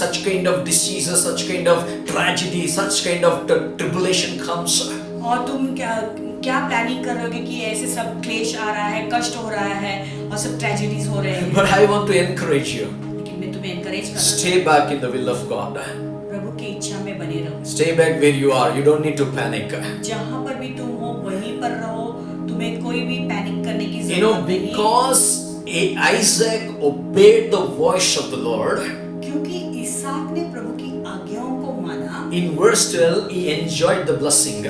Such kind of diseases, such kind of tragedy, such kind of tribulation comes. और तुम क्या प्लानिंग कर रहे हो कि ऐसे सब क्लेश आ रहा है, कष्ट हो रहा है और सब ट्रेजेडीज हो रहे हैं। But I want to encourage you. लेकिन मैं तुम्हें एनकरेज करना Stay back in the will of God. प्रभु की इच्छा में बने रहो। Stay back where you are. You don't need to panic. जहाँ पर भी तुम हो वहीं पर रहो, तुम्हें कोई भी पैनिक करने की जरूरत नहीं। Because Isaac obeyed the voice of the Lord. क्योंकि इसहाक ने प्रभु की आज्ञाओं को माना। In verse 12, he enjoyed the blessing.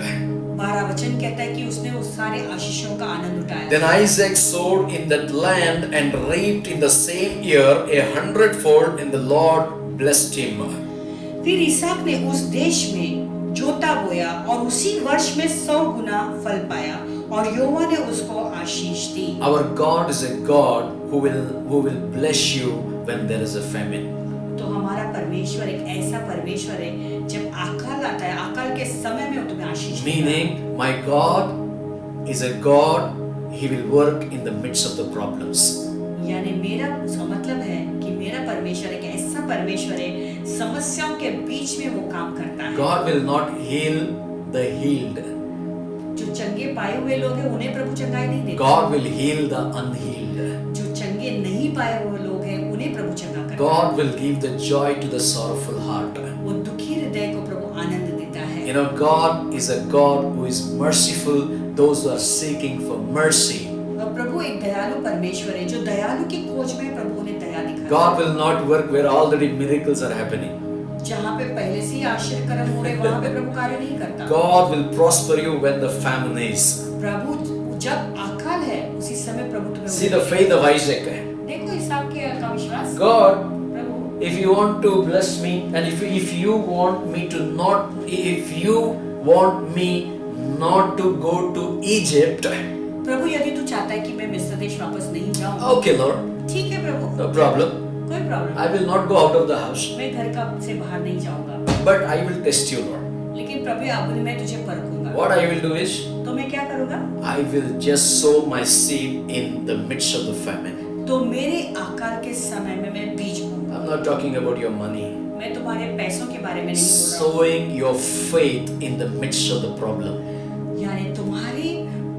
12 वचन कहता है कि उसने उस सारे आशीषों का आनंद उठाया। Then Isaac sowed in that land and reaped in the same year 100-fold, and the Lord blessed him. फिर इसहाक ने उस देश में जोता बोया और उसी वर्ष में 100 गुना फल पाया और यहोवा ने उसको आशीष दी। Our God is a God who will bless you when there is a famine. तो हमारा परमेश्वर एक ऐसा परमेश्वर है, जब अकाल आता है, अकाल के समय में वो तुम्हें आशीष देता है। Meaning, my God is a God, He will work in the midst of the problems. यानी मेरा उसका मतलब है कि मेरा परमेश्वर एक ऐसा परमेश्वर है, समस्याओं के बीच में वो काम करता है। God will not heal the healed. जो चंगे पाए हुए लोग हैं उन्हें प्रभु चंगाई नहीं देता। God will heal the unhealed. जो चंगे नहीं पाए हुए लोग हैं उन्हें प्रभु चंगा करता है। God will give the joy to the sorrowful heart. वो दुखी हृदय को प्रभु आनंद देता है। God is a God who is merciful, those who are seeking for mercy. और प्रभु एक दयालु परमेश्वर है, जो दयालु की खोज में प्रभु ने दया दिखाई। God will not work where already miracles are happening. जहाँ पे पहले से ही आश्चर्य कर्म हो रहे, वहाँ पे प्रभु कार्य नहीं करता। God will prosper you when the famine is. प्रभु जब अकाल है, उसी समय प्रभु तुम्हें See the faith of Isaac. देखो इसहाक का विश्वास। God, Prabhu, if you want to bless me, and if you want me to not, if you want me not to go to Egypt, प्रभु यदि तू चाहता है कि मैं मिस्र देश वापस नहीं जाऊँ, okay Lord, ठीक है प्रभु, no problem. कोई problem. I will not go out of the house, मैं घर का से बाहर नहीं जाऊँगा, but I will test you, Lord. लेकिन प्रभु अब मैं तुझे परखूंगा। What I will do is, तो मैं क्या करूँगा? I will just sow my seed in the midst of the famine. तो मेरे आकार के समय में मैं बीज बोऊंगा। I'm not talking about your money. मैं तुम्हारे पैसों के बारे में नहीं बोल रहा हूँ। Sowing your faith in the midst of the problem. यानी तुम्हारी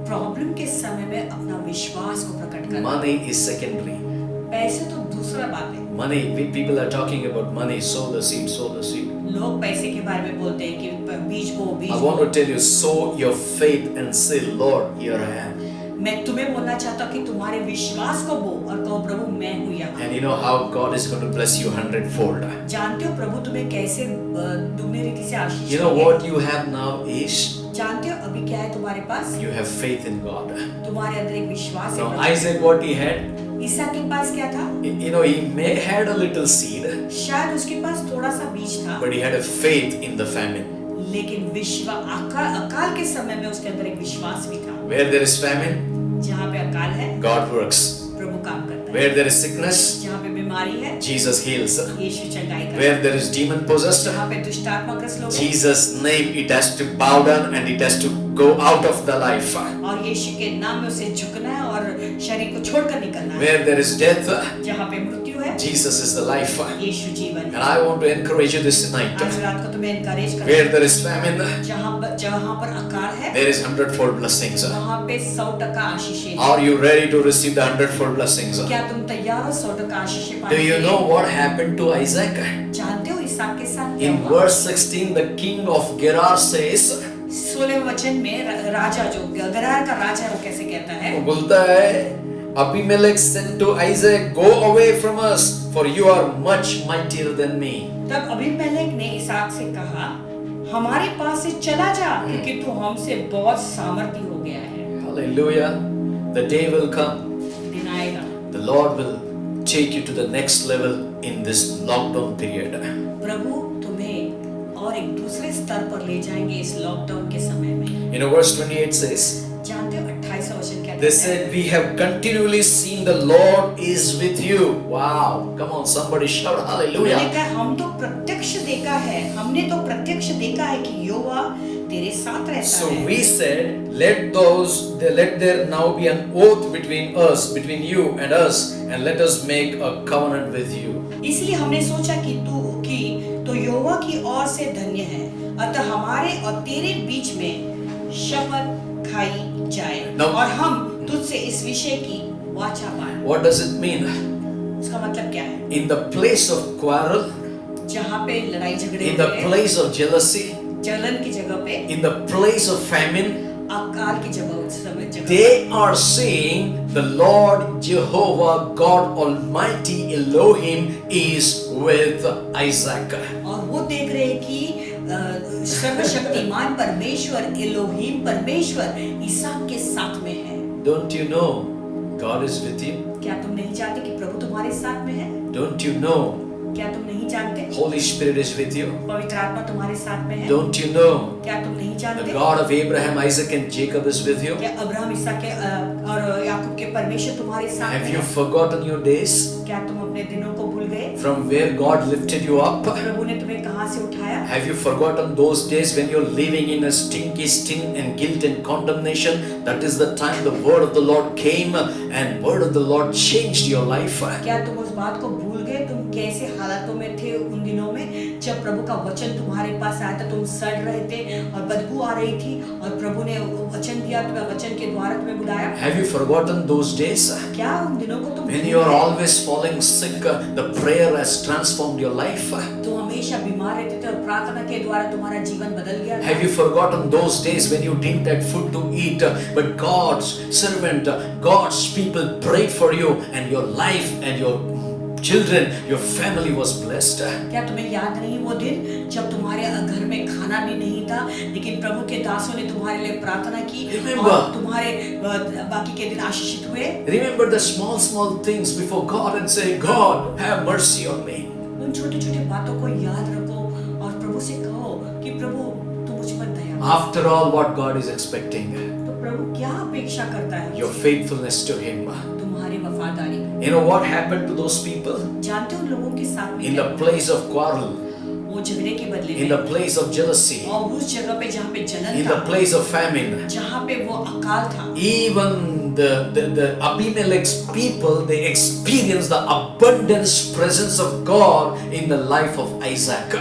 प्रॉब्लम के समय में अपना विश्वास को प्रकट करना। Money is secondary. पैसे तो दूसरा बात है। Money, people are talking about money. Sow the seed, sow the seed. लोग पैसे के बारे में बोलते हैं कि बीज बो, बीज I बो। want to tell you, sow your faith and say, Lord, here I am. मैं तुम्हें बोलना चाहता हूँ कि तुम्हारे विश्वास को बो और कहो प्रभु मैं हूँ यहाँ। And you know how God is going to bless you 100-fold. जानते हो प्रभु तुम्हें कैसे दुगनी रीति से आशीष You know देंगे? what you have now is, जानते हो अभी क्या है तुम्हारे पास? you have faith in God. तुम्हारे अंदर एक विश्वास है Now Prabhu. Isaac, what he had, ईसा के पास क्या था? you know, he may had a little seed, शायद उसके पास थोड़ा सा बीज था, but he had a faith in the famine. लेकिन अकाल के समय में उसके अंदर एक विश्वास भी था। Where there is famine, जहाँ पे अकाल है, God works. प्रभु काम करता है। Where there is sickness, जहाँ पे बीमारी है, Jesus heals. यीशु चंगाई करता है। Where there is demon possessed, जहाँ पे दुष्टात्मा ग्रस्त लोग हैं, Jesus' name, it has to bow down and it has to go out of the life. और यीशु के नाम में उसे झुकना है और शरीर को छोड़कर निकलना है। Where there is death, जहाँ पे मृत्यु है, Jesus is the life. यीशु जीवन And है। I want to encourage you this night. आज रात को तुम्हें encourage करना Where है। there is famine, जहाँ पर अकाल है, there is 100-fold blessings. वहाँ पे 100% आशीषें हैं। Are you ready to receive the 100-fold blessings? क्या तुम तैयार हो 100% आशीषें पाने Do के you लिए? know what happened to Isaac? जानते हो इसहाक के साथ क्या In हुआ? verse 16, the king of Gerar says, 16 वचन में राजा जो गरार का राजा है वो कैसे कहता है? वो बोलता है, Abimelech said to Isaac, go away from us, for you are much mightier than me. तब अबीमेलेक ने इसहाक से कहा, हमारे पास से चला जा, क्योंकि तू हमसे बहुत सामर्थी हो गया है। Hallelujah. The day will come. दिन आएगा, The Lord will take you to the next level in this lockdown period. प्रभु तुम्हें और एक दूसरे स्तर पर ले जाएंगे इस लॉकडाउन के समय में। You know, verse 28 says, जानते हो 28 वचन क्या they कहता है? said, we have continually seen the Lord is with you. Wow. Come on, somebody shout मैंने hallelujah. कहा हम तो प्रत्यक्ष देखा है, हमने तो प्रत्यक्ष देखा है कि यहोवा तेरे साथ रहता So है। we said, let there now be an oath between us, between you and us, and let us make a covenant with you. इसलिए हमने सोचा कि तो यहोवा की ओर से धन्य है, अतः हमारे और तेरे बीच में शपथ खाई जाए Now- और हम तुझसे इस विषय की वाचा बांध। What does it mean? इसका मतलब क्या है? In the place of quarrel, जहाँ पे लड़ाई झगड़े in the होते हैं, place of jealousy, जलन की जगह पे, in the place of famine, अकाल की जगह पे, they are saying the Lord Jehovah God Almighty Elohim is with Isaac. और वो देख रहे हैं कि सर्वशक्तिमान परमेश्वर एलोहीम परमेश्वर इसहाक के साथ में है। Don't you know God is with you? क्या तुम नहीं जानते कि प्रभु तुम्हारे साथ में है? Don't you know क्या तुम नहीं जानते Holy Spirit is with you? पवित्र आत्मा तुम्हारे साथ में है? Don't you know क्या तुम नहीं the जानते God of Abraham, Isaac and Jacob is with you? क्या अब्राहम इसहाक के और याकूब के परमेश्वर तुम्हारे साथ Have में you है? forgotten your days क्या तुम अपने दिनों को भूल गए? from where God lifted you up? प्रभु ने तुम्हें कहां से उठाया? Have you forgotten those days when you're living in a stinky sin and guilt and condemnation? That is the time the word of the Lord came and word of the Lord changed your life. क्या तुम उस बात को भूल गए? तुम कैसे हालातों में थे उन दिनों में जब प्रभु का वचन तुम्हारे पास आया था? तुम सड़ रहे थे और बदबू आ रही थी और प्रभु ने वचन दिया, तुम्हें वचन के द्वारा तुम्हें बुलाया। Have you forgotten those days? क्या उन दिनों को तुम When भूल you are गए? always falling sick, the prayer has transformed your life. तो हमेशा बीमार रहते थे और प्रार्थना के द्वारा तुम्हारा जीवन बदल गया था? Have you forgotten those days when you didn't have food to eat, but God's servant, God's people prayed for you, and your life and your children, your family was blessed? क्या तुम्हें याद नहीं वो दिन जब तुम्हारे घर में खाना भी नहीं था, लेकिन प्रभु के दासों ने तुम्हारे लिए प्रार्थना की Remember. और तुम्हारे बाकी के दिन आशीषित हुए? Remember the small things before God and say, God, have mercy on me. उन छोटी छोटी बातों को याद रखो और प्रभु से कहो कि प्रभु तू मुझ पर दया कर। After all, what God is expecting, तो प्रभु क्या अपेक्षा करता है? your faithfulness to Him. तुम्हारी वफादारी। You know what happened to those people? जानते हो लोगों के साथ में In क्या the हुआ? place of quarrel, वो झगड़े के बदले in में the place of jealousy, और उस जगह पे जहाँ पे जलन in था, the place of famine, जहाँ पे वो अकाल था, even the Abimelech's people, they experienced the abundance presence of God in the life of Isaac.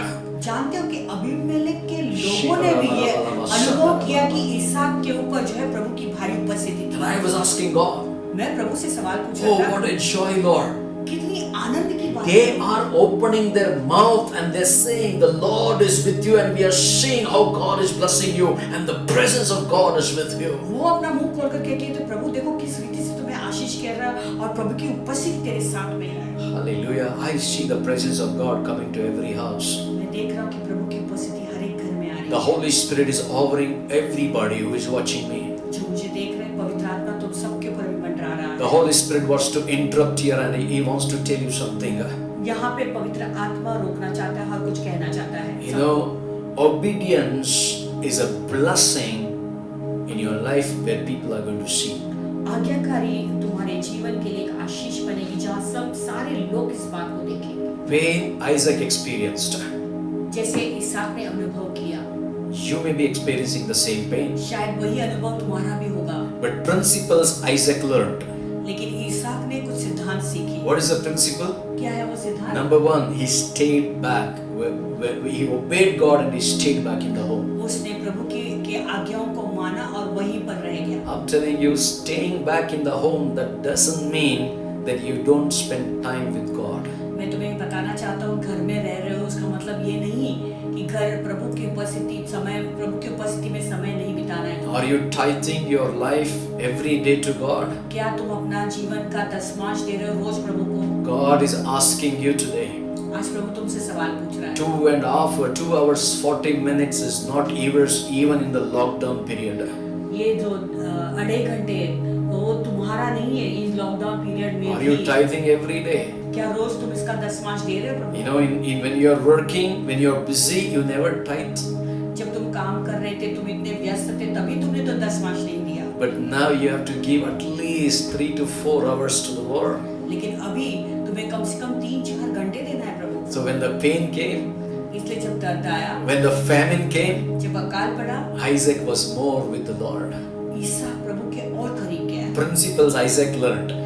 जानते हो कि अबीमेलेक के लोगों ने भी ये अनुभव किया कि इसहाक के ऊपर जो है प्रभु की भारी उपस्थिति And थी। I was asking God, मैं प्रभु से सवाल पूछ oh, रहा what था, a joy, Lord. कितनी आनंद की बात They है। are opening their mouth and they're saying, the Lord is with you, and we are seeing how God is blessing you, and the presence of God is with you. वो अपना मुंह खोल कर कहती है तो प्रभु देखो किस रीति से तुम्हें आशीष कर रहा है और प्रभु की उपस्थिति तेरे साथ में है। Hallelujah. I see the presence of God coming to every house. मैं देख रहा हूँ कि प्रभु की उपस्थिति हर एक घर में आ रही The है। Holy Spirit is hovering everybody who is watching me. जो मुझे देख रहे हैं पवित्र आत्मा तुम सबके ऊपर भी मंडरा रहा The है। Holy Spirit wants to interrupt here and He wants to tell you something. यहाँ पे पवित्र आत्मा रोकना चाहता है और कुछ कहना चाहता है। You know, obedience is a blessing in your life where people are going to see. आज्ञाकारी तुम्हारे जीवन के लिए एक आशीष बनेगी जहाँ सब सारे लोग इस बात को देखेंगे। Pain Isaac experienced. जैसे इसहाक ने अनुभव किया, You may be experiencing the same pain. शायद वही अनुभव तुम्हारा भी होगा। But principles Isaac learned. लेकिन इसहाक ने कुछ सिद्धांत सीखे। What is the principle? क्या है वो सिद्धांत? Number one, he stayed back. He obeyed God and he stayed back in the home. उसने प्रभु के आज्ञाओं को माना और वहीं पर रह गया। I'm telling you, staying back in the home, that doesn't mean that you don't spend time with God. मैं तुम्हें बताना चाहता हूँ घर में रह रहे हो उसका मतलब ये नहीं कि घर प्रभु की उपस्थिति में समय नहीं बिताना है। Are you tithing your life every day to God? क्या तुम अपना जीवन का दसमांश दे रहे हो रोज प्रभु को? God is asking you today. आज प्रभु तुमसे सवाल पूछ रहा है। 2 hours 40 minutes is not even in the lockdown period. ये जो 2.5 घंटे वो तुम्हारा नहीं है इस लॉकडाउन पीरियड में Are you भी। tithing every day? क्या रोज तुम इसका दसमांश दे रहे हो प्रभु? You know, when you are working, when you are busy, you never tithe. जब तुम काम कर रहे थे तुम इतने व्यस्त थे तभी तुमने तो दसमांश नहीं दिया। But now you have to give at least 3 to 4 hours to the Lord. लेकिन अभी तुम्हें कम से कम 3-4 घंटे देना है प्रभु। So when the pain came, इसलिए जब दर्द आया, when the famine came, जब अकाल पड़ा, Isaac was more with the Lord. इसहाक प्रभु के और करीब गया। Principles Isaac learned.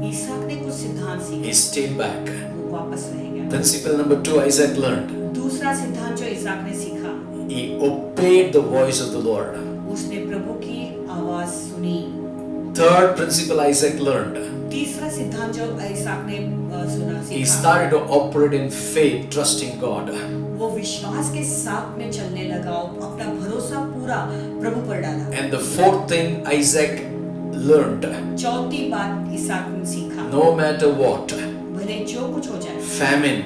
इसहाक ने कुछ सिद्धांत He सीखे, stayed back. वो वापस रह गया। Principle number 2 Isaac learned. दूसरा सिद्धांत जो इसहाक ने सीखा, He obeyed the voice of the Lord. उसने प्रभु की आवाज सुनी। Third principle Isaac learned. तीसरा सिद्धांत जो इसहाक ने सुना He सीखा, started to operate in faith, trusting God. वो विश्वास के साथ में चलने लगा, अपना भरोसा पूरा प्रभु पर डाला। And the fourth thing Isaac learned, चौथी बात इसहाक ने सीखा, no matter what, भले जो कुछ हो जाए, famine,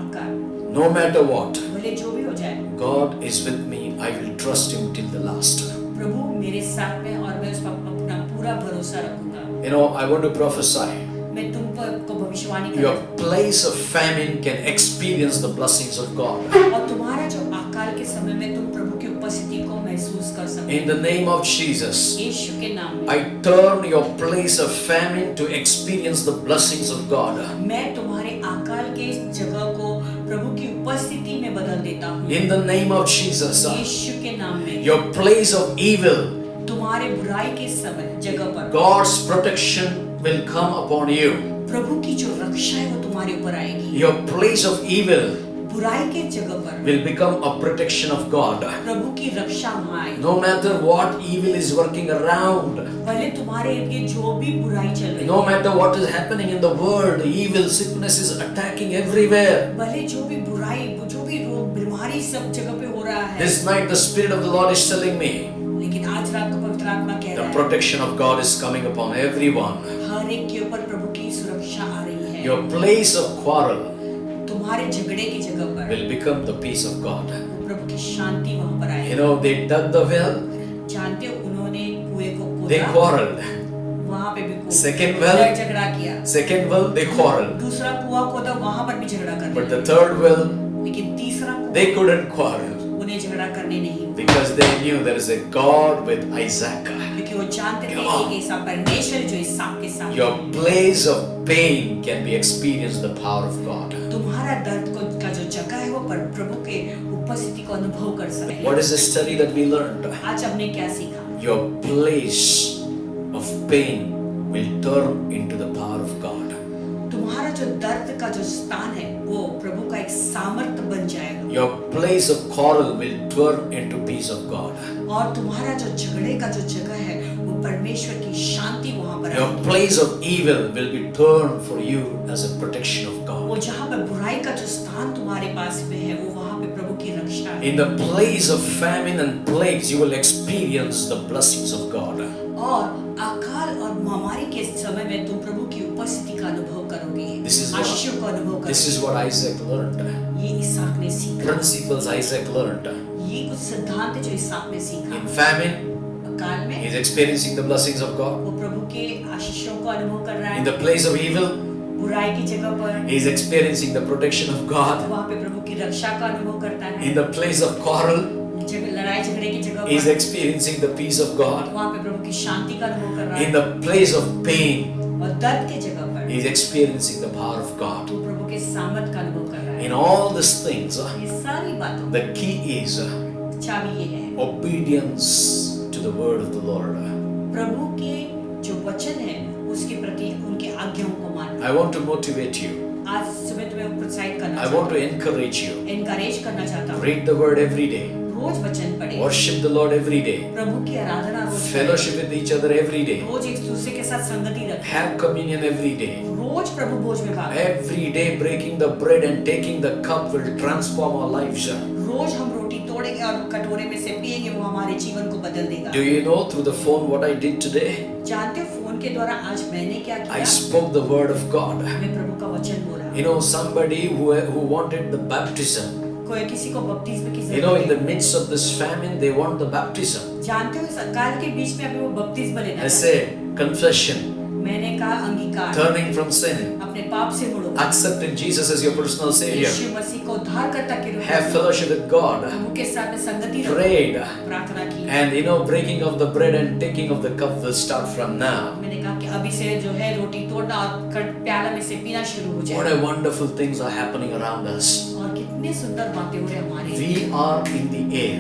अकाल, no matter what, भले जो भी हो जाए, God is with me. I will trust Him till the last. प्रभु मेरे साथ में और मैं उस पर अपना पूरा भरोसा रखूंगा। You know, I want to prophesy. मैं तुम पर को भविष्यवाणी Your करूं place of famine can experience the blessings of God. और तुम्हारा जो अकाल के समय में तुम प्रभु की उपस्थिति को महसूस कर सको। In the name of Jesus, यीशु के नाम में I turn your place of famine to experience the blessings of God. मैं तुम्हारे अकाल के जगह को प्रभु की उपस्थिति में बदल देता हूँ। In the name of Jesus, यीशु के नाम में your place of evil, तुम्हारे बुराई के समय जगह पर God's protection will come upon you. प्रभु की जो रक्षा है वो तुम्हारे ऊपर आएगी। Your place of evil, बुराई के जगह पर will become a protection of God. प्रभु की रक्षा वहाँ आएगी। No matter what evil is working around, भले तुम्हारे इर्द गिर्द जो भी बुराई चल रही no है, matter what is happening in the world, evil sickness is attacking everywhere. भले जो भी बुराई, जो भी रोग बीमारी सब जगह पे हो रहा है, This night the Spirit of the Lord is telling me, लेकिन आज रात को पवित्र आत्मा कह the रहा है protection of God is coming upon everyone. हर एक के ऊपर प्रभु की सुरक्षा आ रही है। Your place of quarrel तुम्हारे झगड़े की जगह पर will become the peace of God. प्रभु की शांति वहाँ पर आएगी। You know, they dug the well, जानते हो उन्होंने कुएं को they खोदा, quarreled. वहाँ पे भी Second well, झगड़ा किया। Second well, they quarreled. दूसरा कुआं खोदा, वहाँ पर भी झगड़ा करने But the लगे। third well, लेकिन तीसरा they कुआं couldn't quarrel उन्हें झगड़ा करने नहीं हुआ, because they knew there is a God with Isaac. क्योंकि वो जानते थे Come on. एक ऐसा परमेश्वर जो इसहाक के साथ Your है। place of pain can be experienced the power of God. तुम्हारा दर्द को का जो जगह है वो पर प्रभु के उपस्थिति को अनुभव कर सकते What हैं। is the study that we learned? आज हमने क्या सीखा? Your place of pain will turn into the power of God. तुम्हारा जो दर्द का जो स्थान है वो प्रभु का एक सामर्थ्य बन जाएगा, Your place of quarrel will turn into peace of God. और तुम्हारा जो झगड़े का जो जगह है वो परमेश्वर की शांति वहाँ पर Your आएगी। place of evil will be turned for you as a protection of वो God. जहाँ पर बुराई का जो स्थान तुम्हारे पास में है वो वहाँ पे प्रभु की रक्षा है। In the place of famine and plagues, you will experience the blessings of God. और अकाल और महामारी के समय में तुम प्रभु की उपस्थिति का अनुभव करोगे, This is आशीषों को अनुभव This is करोगे। what Isaac learned. ये इसहाक ने सीखा, Principles Isaac learned. ये कुछ सिद्धांत जो इसहाक ने सीखा। In famine, अकाल में he is experiencing the blessings of God. वो प्रभु के आशीषों को अनुभव कर रहा In है। the place of evil, बुराई की जगह पर he is experiencing the protection of God. वहाँ पे प्रभु की रक्षा का अनुभव करता है। In the place of quarrel, लड़ाई झगड़े की जगह he is पर experiencing the peace of God. वहाँ पे प्रभु की शांति का अनुभव कर रहा In है। the place of pain, और दर्द के जगह पर he is experiencing the power of God. वो प्रभु के सामर्थ का अनुभव कर रहा है। In all these things, ये सारी बातों the key is चाबी ये है, obedience to the word of the Lord. प्रभु के जो वचन है उसके प्रति उनके आज्ञाओं को मानना। I want to motivate you. आज सुबह तुम्हें प्रोत्साहित करना I want to encourage you. Encourage करना चाहता हूँ। Read the word every day. रोज वचन पढ़े, Worship the Lord every day. प्रभु की आराधना रोज करें, Fellowship with each other every day. रोज एक दूसरे के साथ संगति रखें, Have communion every day. रोज प्रभु भोज में भाग लें। Every day breaking the bread and taking the cup will transform our lives. रोज हम रोटी तोड़ेंगे और कटोरे में से पिएंगे, वो हमारे जीवन को बदल देगा। Do you know through the phone what I did today? जानते हो फोन के द्वारा आज मैंने क्या I किया? spoke the word of God. मैं प्रभु का वचन बोला। You know, somebody who wanted the baptism. कोई किसी को बपतिस्म की You know, in जरूरत the है। midst of this famine, they want the baptism. जानते हो इस अकाल के बीच में अभी वो बपतिस्म लेना I चाहते say confession, हैं। मैंने कहा अंगीकार, turning from sin, अपने पाप से मुड़ो, accepting Jesus as your personal Savior, यीशु मसीह को उद्धारकर्ता के रूप have में fellowship with God, प्रभु के साथ में संगति रखो, prayed, प्रार्थना की। and you know, breaking of the bread and taking of the cup will start from now. मैंने कहा कि अभी से जो है रोटी तोड़ना और प्याला में से पीना शुरू हो What जाए। a wonderful things are happening around us. और कितने सुंदर बातें हो रहे हैं हमारे। We are in the air.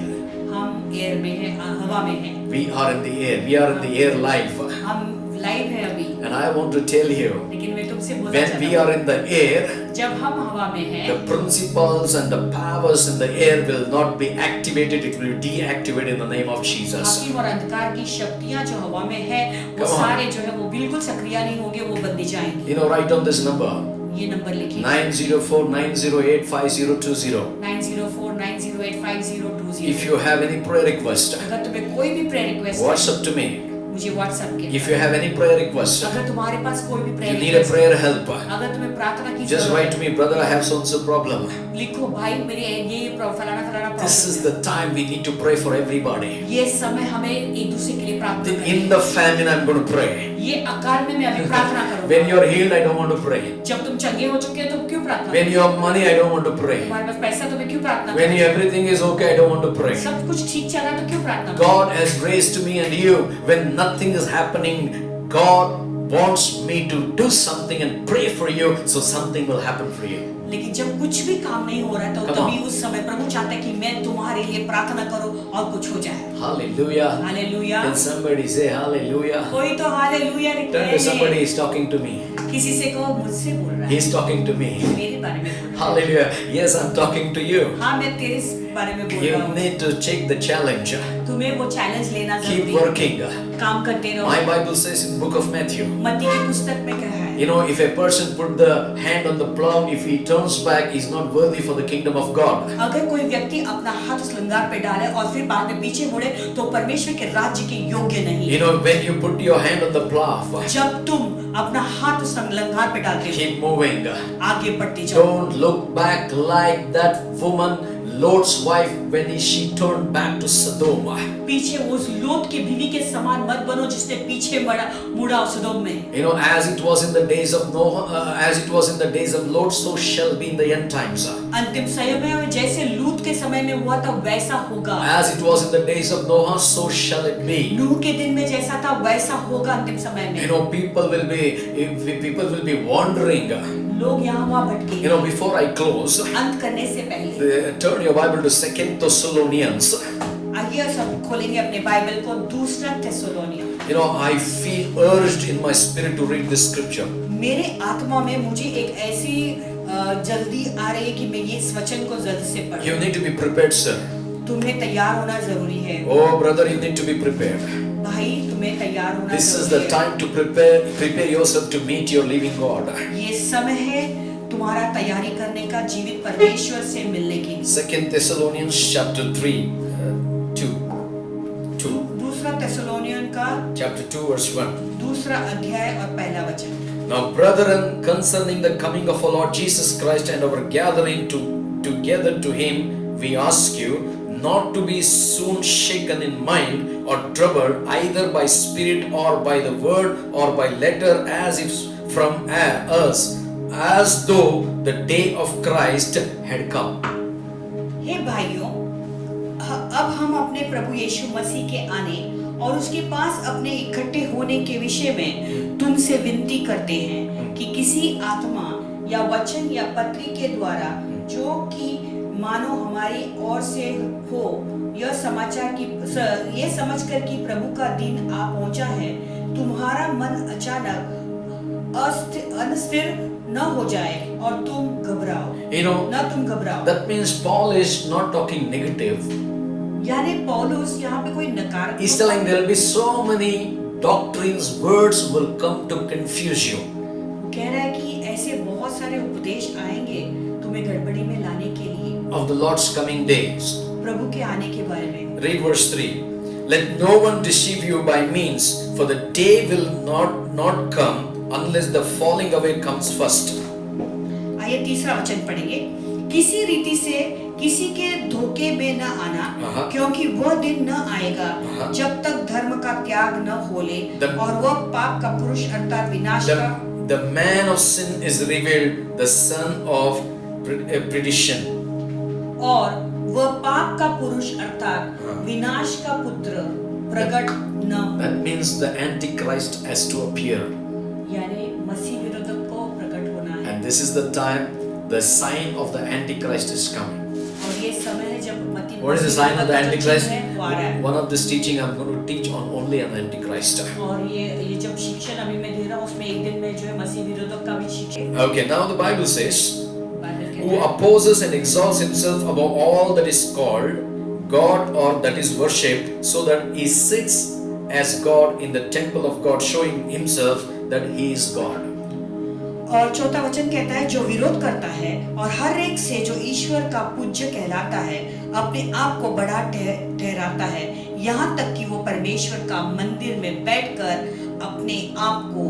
हम एयर में हैं, हवा में हैं, We are in the air. We are in the air life. हम लाइव हैं अभी। And I want to tell you, लेकिन मैं तुमसे बोलना when we चाहता are in the air, हूँ, जब हम हवा में हैं, the principles and the powers in the air will not be activated. It will be deactivated in the name of Jesus. हाकिम और अंधकार की शक्तियां जो हवा में है वो Come on. सारे जो है वो बिल्कुल सक्रिय नहीं होंगे, वो बंदी जाएंगी। You know, write down this number. ये नंबर लिखिए 904-908-5020. 904908502 If you have any prayer request, अगर तुम्हें कोई भी prayer request WhatsApp to me. मुझे व्हाट्सएप के If you have any prayer request, अगर तुम्हारे पास कोई भी you prayer need a request, prayer help, अगर तुम्हें प्रार्थना की just जरूरत write to me, brother, I have so and so problem. है, लिखो भाई मेरे ये फलाना फलाना This is problem the time we need to pray for everybody. है। ये समय हमें एक दूसरे के लिए प्रार्थना करनी In the famine, I'm going to pray. है। ये अकाल में मैं अभी प्रार्थना When करूंगा। you're healed, I don't want to pray. जब तुम चंगे हो चुके हो तो क्यों प्रार्थना When you have money, I don't want to pray. तुम्हारे पास पैसा तो मैं क्यों प्रार्थना When everything is okay, I don't want to pray. सब कुछ ठीक चल रहा है तो क्यों प्रार्थना God has raised to me and you. When nothing is happening, God wants me to do something and pray for you, so something will happen for you. लेकिन जब कुछ भी काम नहीं हो रहा है तो Come तभी on. उस समय प्रभु चाहता है कि मैं तुम्हारे लिए प्रार्थना करूं और कुछ हो जाए। Hallelujah. Hallelujah. Can somebody say hallelujah? कोई तो हालेलुया Turn to somebody, लिखे। he's talking to me. किसी से कहो मुझसे बोल रहा है, He's talking to me. मेरे बारे में बोल रहा Hallelujah. Yes, I'm talking to you. हाँ, मैं तेरे बारे में बोल You रहा हूँ। need to take the challenge. तुम्हें वो चैलेंज लेना Keep जरूरी है। working. काम करते रहो। My Bible says in book of Matthew, मत्ती की पुस्तक में कहा है, you know, if a person put the hand on the plow, if he turns back, he's not worthy for the kingdom of God. अगर कोई व्यक्ति अपना हाथ उस लंगार पे डाले और फिर बाद में पीछे मुड़े तो परमेश्वर के राज्य के योग्य नहीं। You know, when you put your hand on the plow, जब तुम अपना हाथ उस लंगार पे डालते हो, keep moving. आगे बढ़ते जाओ। Don't look back like that woman, Lot's wife, when she turned back to Sodom. पीछे उस लोट की बीवी के समान मत बनो जिसने पीछे मुड़ा सदोम में। You know, as it was in the days of Noah, as it was in the days of Lot, so shall be in the end times. अंतिम समय में जैसे लूत के समय में हुआ था वैसा होगा। As it was in the days of Noah, so shall it be. नूह के दिन में जैसा था वैसा होगा अंतिम समय में। You know, people will be wandering. लोग यहाँ वहाँ भटके। You know, before I close, अंत करने से पहले turn your Bible to 2 Thessalonians. आइए सब खोलेंगे अपने बाइबल को दूसरा थेसलोनिया। You know, I feel urged in my spirit to read this scripture. मेरे आत्मा में मुझे एक ऐसी जल्दी आ रही है कि मैं ये इस वचन को जल्द से पढूं। You need to be prepared, sir. तुम्हें तैयार होना जरूरी है। Oh, brother, you need to be prepared. भाई तुम्हें तैयार होना This is जरूरी the है। time to prepare yourself to meet your living God. ये समय है तुम्हारा तैयारी करने का जीवित परमेश्वर से मिलने की। 2 Thessalonians chapter 3, 2. दूसरा थेसलोनियन का Chapter 2 verse 1. दूसरा अध्याय और पहला वचन। Now, brethren, concerning the coming of our Lord Jesus Christ and our gathering together to Him, we ask you not to be soon shaken in mind or troubled either by spirit or by the word or by letter as if from us, as though the day of Christ had come. हे भाइयों, अब हम अपने प्रभु यीशु मसीह के आने और उसके पास अपने इकट्ठे होने के विषय में तुमसे विनती करते हैं कि किसी आत्मा या वचन या पत्री के द्वारा जो कि मानो हमारी ओर से हो यह समाचार की ये समझकर कि प्रभु का दिन आ पहुंचा है, तुम्हारा मन अचानक अस्थिर न हो जाए और तुम घबराओ। You know, न तुम घबराओ। that means Paul is not talking negative. यानी पौलुस यहाँ पे कोई नकार He's telling there will be so many doctrines, words will come to confuse you. कह रहा है कि ऐसे बहुत सारे उपदेश आएंगे तुम्हें गड़बड़ी में लाने के लिए Of the Lord's coming days. प्रभु के आने के बारे में। Read verse 3. Let no one deceive you by means, for the day will not come unless the falling away comes first. आइए तीसरा वचन पढ़ेंगे। किसी रीति से किसी के धोखे में न आना, क्योंकि वह दिन न आएगा जब तक धर्म का त्याग न हो ले और वह पाप का पुरुष अर्थात विनाश का The man of sin is revealed, the son of perdition. और वह पाप का पुरुष अर्थात विनाश का पुत्र प्रकट न। That means the Antichrist has to appear. यानी मसीह विरोधक को प्रकट होना है। And this is the time the sign of the Antichrist is coming. और ये समय है जब मसीह What is the sign of the Antichrist? वो आ रहा है। One of this teaching I'm going to teach on only an Antichrist. और ये जब शिक्षण अभी मैं दे रहा हूँ उसमें एक दिन में जो है मसीह विरोधक का भी शिक्षण। Okay, now the Bible says, Bible who कहता है, opposes and exalts himself above all that is called God or that is worshipped, so that he sits as God in the temple of God, showing himself that he is God. और चौथा वचन कहता है जो विरोध करता है और हर एक से जो ईश्वर का पूज्य कहलाता है अपने आप को बड़ा ठहराता है, यहाँ तक कि वो परमेश्वर का मंदिर में बैठकर अपने आप को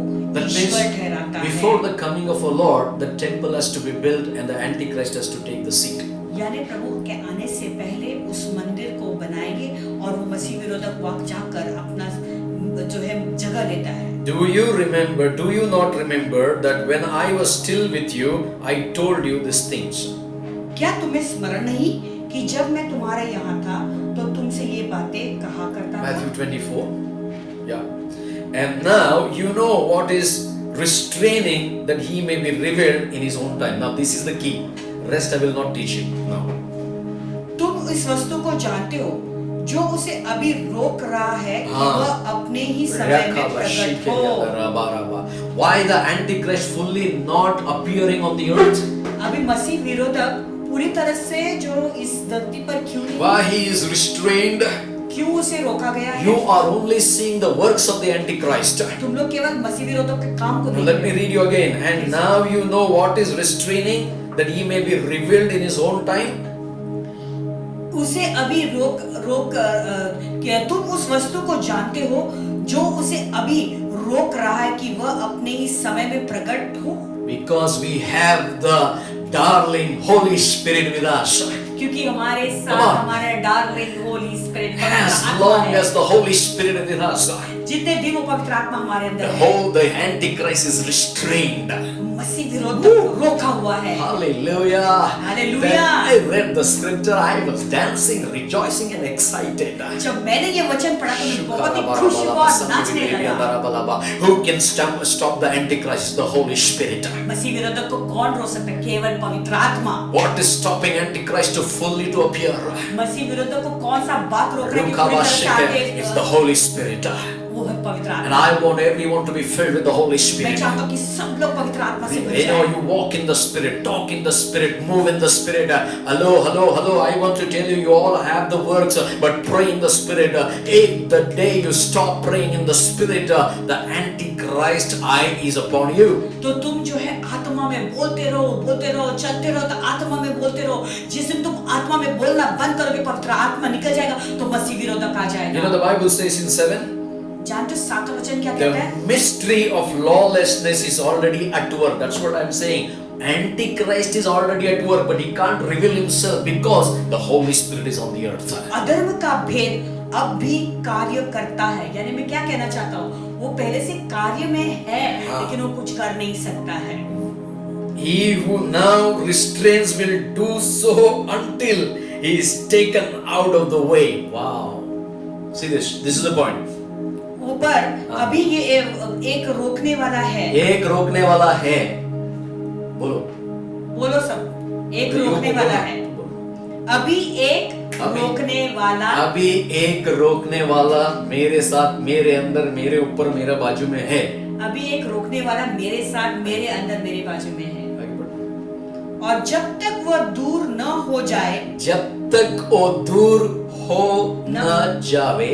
ईश्वर ठहराता है। Before the coming of our Lord, the temple has to be built and the Antichrist has to take the seat. यानी प्रभु के आने से पहले उस मंदिर को बनाएंगे और वो मसीह विरोधक वक्त जाकर अपना जो है जगह लेता है। Do you not remember that when I was still with you, I told you these things? क्या तुम्हें स्मरण नहीं कि जब मैं तुम्हारे यहाँ था तो तुमसे ये बातें कहा करता था? Matthew 24. Yeah. And now you know what is restraining that he may be revealed in his own time. Now this is the key. Rest I will not teach you now. तुम इस वस्तु को जानते हो जो उसे अभी रोक रहा है कि वह अपने ही समय में प्रकट हो। Why the Antichrist fully not appearing on the earth? अभी मसीह विरोधक पूरी तरह से जो इस धरती पर क्यों नहीं, Why he is restrained? क्यों उसे रोका गया है? You are only seeing the works of the Antichrist. तुम लोग केवल मसीह विरोधक के काम को Now देख let रहे me read you again. And now you know what is restraining, that he may be revealed in his own time. उसे अभी क्या तुम उस वस्तु को जानते हो जो उसे अभी रोक रहा है कि वह अपने ही समय में प्रकट हो? Because we have the darling Holy Spirit with us. क्योंकि हमारे Come साथ on. हमारा darling Holi spirit As long as the Holy Spirit is with us, जितने दिन वो पवित्र आत्मा हमारे the अंदर है, whole the Antichrist is restrained. मसीह विरोधक रोका हुआ है। Hallelujah. Hallelujah. When I read the scripture, I was dancing, rejoicing, and excited. जब मैंने ये वचन पढ़ा तो मैं बहुत ही खुश हुआ और नाचने लगा। Who can stop the Antichrist? The Holy Spirit. मसीह विरोधक को कौन रोक सकता है? केवल पवित्र आत्मा। What is stopping Antichrist to fully to appear? मसीह विरोधक को कौन सा बात रोक रहा है कि पूरी तरह से आगे? It's the Holy Spirit. वो है पवित्र And आत्मा। I want everyone to be filled with the Holy मैं Spirit. चाहता हूँ कि सब लोग पवित्र आत्मा से भर You know, जाएं। you walk in the Spirit, talk in the Spirit, move in the Spirit. Hello, hello, hello. I want to tell you, you all have the works, but pray in the Spirit. If the day you stop praying in the Spirit, the Antichrist eye is upon you. तो तुम जो है आत्मा में बोलते रहो, चलते रहो, तो आत्मा में बोलते रहो। जिस दिन तुम आत्मा में बोलना बंद करोगे, पवित्र आत्मा निकल जाएगा, तो मसीह विरोधक आ You know, जाएगा। the Bible says in 7, जानते हो 7 वचन क्या कहता है? the mystery of lawlessness is already at work. That's what I'm saying. Antichrist is already at work, but he can't reveal himself because the Holy Spirit is on the earth. अधर्म का भेद अब भी कार्य करता है। यानी मैं क्या कहना चाहता हूँ, वो पहले से कार्य में है, लेकिन वो कुछ कर नहीं सकता है। He who now restrains will do so until he is taken out of the way. Wow. See this. This is the point. ऊपर अभी ये एक रोकने वाला है। एक रोकने वाला है। बोलो। बोलो सब। एक रोकने वाला है। अभी एक रोकने वाला। अभी एक रोकने वाला मेरे साथ, मेरे अंदर, मेरे ऊपर, मेरे बाजू में है। अभी एक रोकने वाला मेरे साथ, मेरे अंदर, मेरे बाजू में है। और जब तक वह दूर न हो जाए, जब तक वो दूर हो न जावे,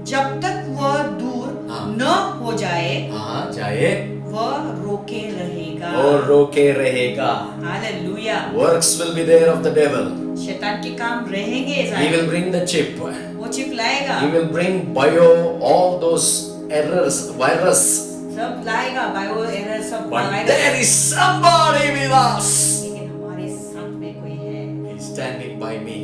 जब तक वह दूर न हो जाए, जाए, वह रोके रहेगा। वो रोके रहेगा। Hallelujah. Works will be there of the devil. शैतान के काम रहेंगे। He will bring the chip. वो चिप लाएगा। He will bring all those errors, virus. सब लाएगा, बायो एरर सब But लाएगा। there is somebody with us. लेकिन हमारे साथ में कोई है। He's standing by me.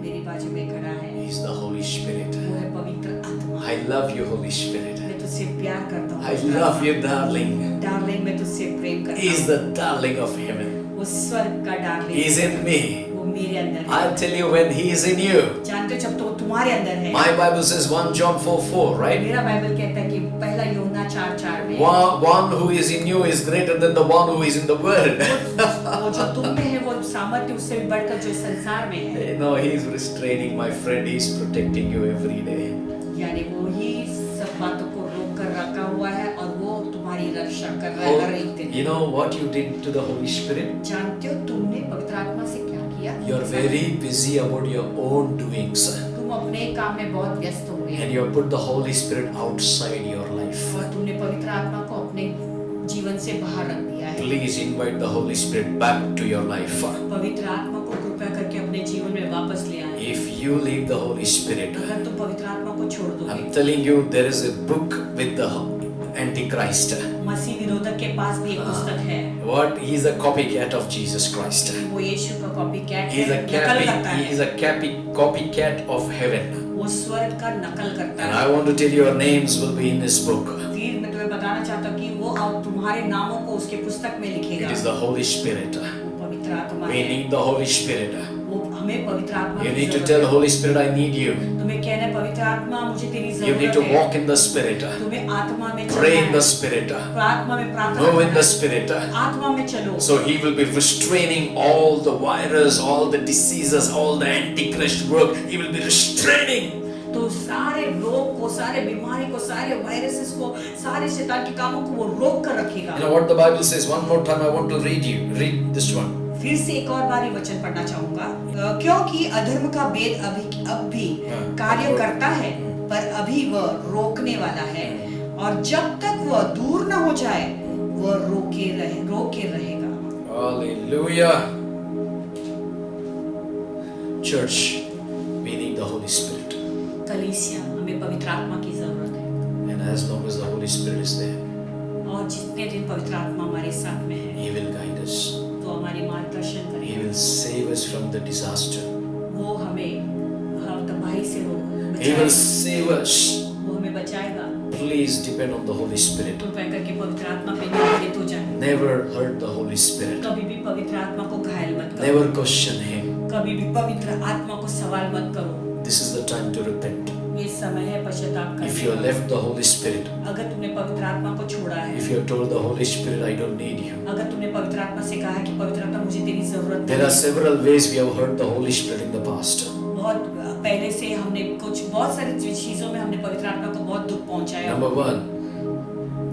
मेरी बाजू में खड़ा है। He's the Holy Spirit. वो है पवित्र आत्मा। I love you, Holy Spirit. मैं तुझसे प्यार करता हूँ। I love you, darling. Darling, मैं तुझसे प्रेम करता He's हूँ। the darling of heaven. वो स्वर्ग का डार्लिंग। He's in me. वो मेरे अंदर है। I'll tell you when he is in you. जानते हो जब तो वो तुम्हारे अंदर है। My Bible says 1 John 4:4, right? मेरा बाइबल कहता है कि पहला यूहन्ना 4:4 में One who is in you is greater than the one who is in the world. वो जो तुम में है वो सामर्थ्य उससे भी बढ़कर जो संसार में है। No, he is restraining, my friend. He is protecting you every day. यानी वो ही सब बातों को रोक कर रखा हुआ है और वो तुम्हारी रक्षा कर रहा है हर एक दिन। You know what you did to the Holy Spirit? जानते हो तुमने पवित्र आत्मा से क्या किया? You are very busy about your own doings, तुम अपने काम में बहुत व्यस्त हो गए and you have put the Holy Spirit outside your life. और तुमने पवित्र आत्मा को अपने जीवन से बाहर रख दिया है। Please invite the Holy Spirit back to your life. पवित्र आत्मा को कृपया करके अपने जीवन में वापस ले आए। If you leave the Holy Spirit, अगर तुम पवित्र आत्मा को छोड़ दोगे, I'm telling you, there is a book with the Antichrist. मसीह विरोधक के पास भी एक पुस्तक है। What? He is a copycat of Jesus Christ. वो यीशु का कॉपीकैट He is है, a नकल करता copycat of heaven. वो स्वर्ग का नकल करता And है। I want to tell you, your names will be in this book. फिर मैं तुम्हें बताना चाहता हूँ कि वो अब तुम्हारे नामों को उसके पुस्तक में लिखेगा। It is the Holy Spirit. वो पवित्र आत्मा We है। need the Holy Spirit. वो हमें पवित्र आत्मा You की need to जरूरत tell है। Holy Spirit, I need you. तुम्हें कहना है पवित्र आत्मा मुझे तेरी You need जरूरत to है। walk in the Spirit. तुम्हें आत्मा में Pray in चलना the है। Spirit. आत्मा में प्रार्थना Move in करना the है। Spirit. आत्मा में चलो। So he will be restraining all the virus, all the diseases, all the antichrist work. He will be restraining. तो सारे रोग को, सारे बीमारी को, सारे वायरसेस को, सारे शैतान के कामों को वो रोक कर रखेगा। You know what the Bible says? One more time I want to read this one. फिर से एक और बार ये वचन पढ़ना चाहूंगा। क्योंकि अधर्म का भेद अब भी कार्य करता है, पर अभी वह रोकने वाला है, और जब तक वह दूर न हो जाए वह रोके रहेगा। Hallelujah. Church, we need the Holy Spirit. कलीसिया, हमें पवित्र आत्मा की जरूरत है। And as long as the Holy Spirit is there, और जितने दिन पवित्र आत्मा हमारे साथ में है, He will guide us. तो हमारी मार्गदर्शन He करेगा। will save us from the disaster. वो हमें तबाही से वो He will बचाएगा। save us. वो हमें बचाएगा। Please depend on the Holy Spirit. कृपया करके पवित्र आत्मा पे निर्भरित हो जाए। Never hurt the Holy Spirit. कभी भी पवित्र आत्मा को घायल मत करो। Never question Him. कभी भी पवित्र आत्मा को सवाल मत करो। This is the time to repent. ये समय है पश्चाताप करने If you have का। left the Holy Spirit, अगर तुमने पवित्र आत्मा को छोड़ा है, if you have told the Holy Spirit, I don't need you. अगर तुमने पवित्र आत्मा से कहा है कि पवित्र आत्मा मुझे तेरी जरूरत There नहीं are है, several ways we have hurt the Holy Spirit in the past. बहुत पहले से हमने बहुत सारी चीजों में हमने पवित्र आत्मा को बहुत दुख पहुंचाया। Number one,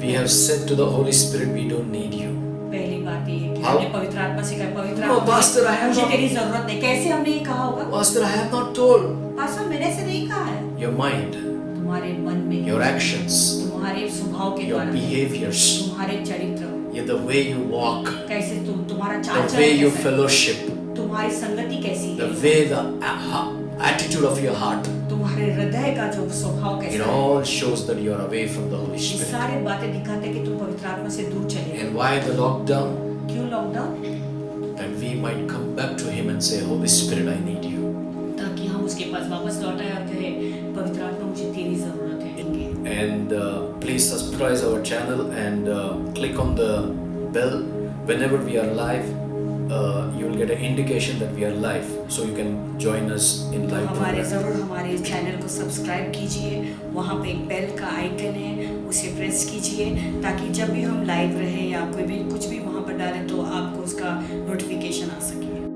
we have said to the Holy Spirit, we don't need you. पहली बात ये है कि How? हमने पवित्र आत्मा से कहा पवित्र No, आत्मा Pastor, I have मुझे not- तेरी जरूरत नहीं। कैसे हमने ये कहा होगा? Pastor, I have not told. Pastor, मैंने ऐसे नहीं कहा है। Your mind, तुम्हारे मन में, your actions, तुम्हारे स्वभाव के your द्वारा, behaviors, तुम्हारे चरित्र, the way you walk, कैसे तुम्हारा चाल the चलन way you कैसा है, fellowship, तुम्हारी संगति कैसी the है, way the attitude of your heart, तुम्हारे हृदय का जो स्वभाव it कैसा है, all shows that you are away from the Holy ये Spirit. सारे बातें दिखाते हैं कि तुम पवित्र आत्मा से दूर चले गए। And why the lockdown? क्यों lockdown? That we might come back to Him and say, Holy Spirit, I need you. ताकि हम उसके पास वापस लौट आए और कहे पवित्र आत्मा मुझे तेरी जरूरत है। And please subscribe our channel and click on the bell. Whenever we are live, you will get an indication that we are live, so you can join us in तो live हमारे program. ज़रूर हमारे channel को subscribe कीजिए। वहाँ पे एक bell का आइकन है, उसे प्रेस कीजिए ताकि जब भी हम लाइव रहे या कोई भी कुछ भी वहाँ पर डालें तो आपको उसका नोटिफिकेशन आ सके।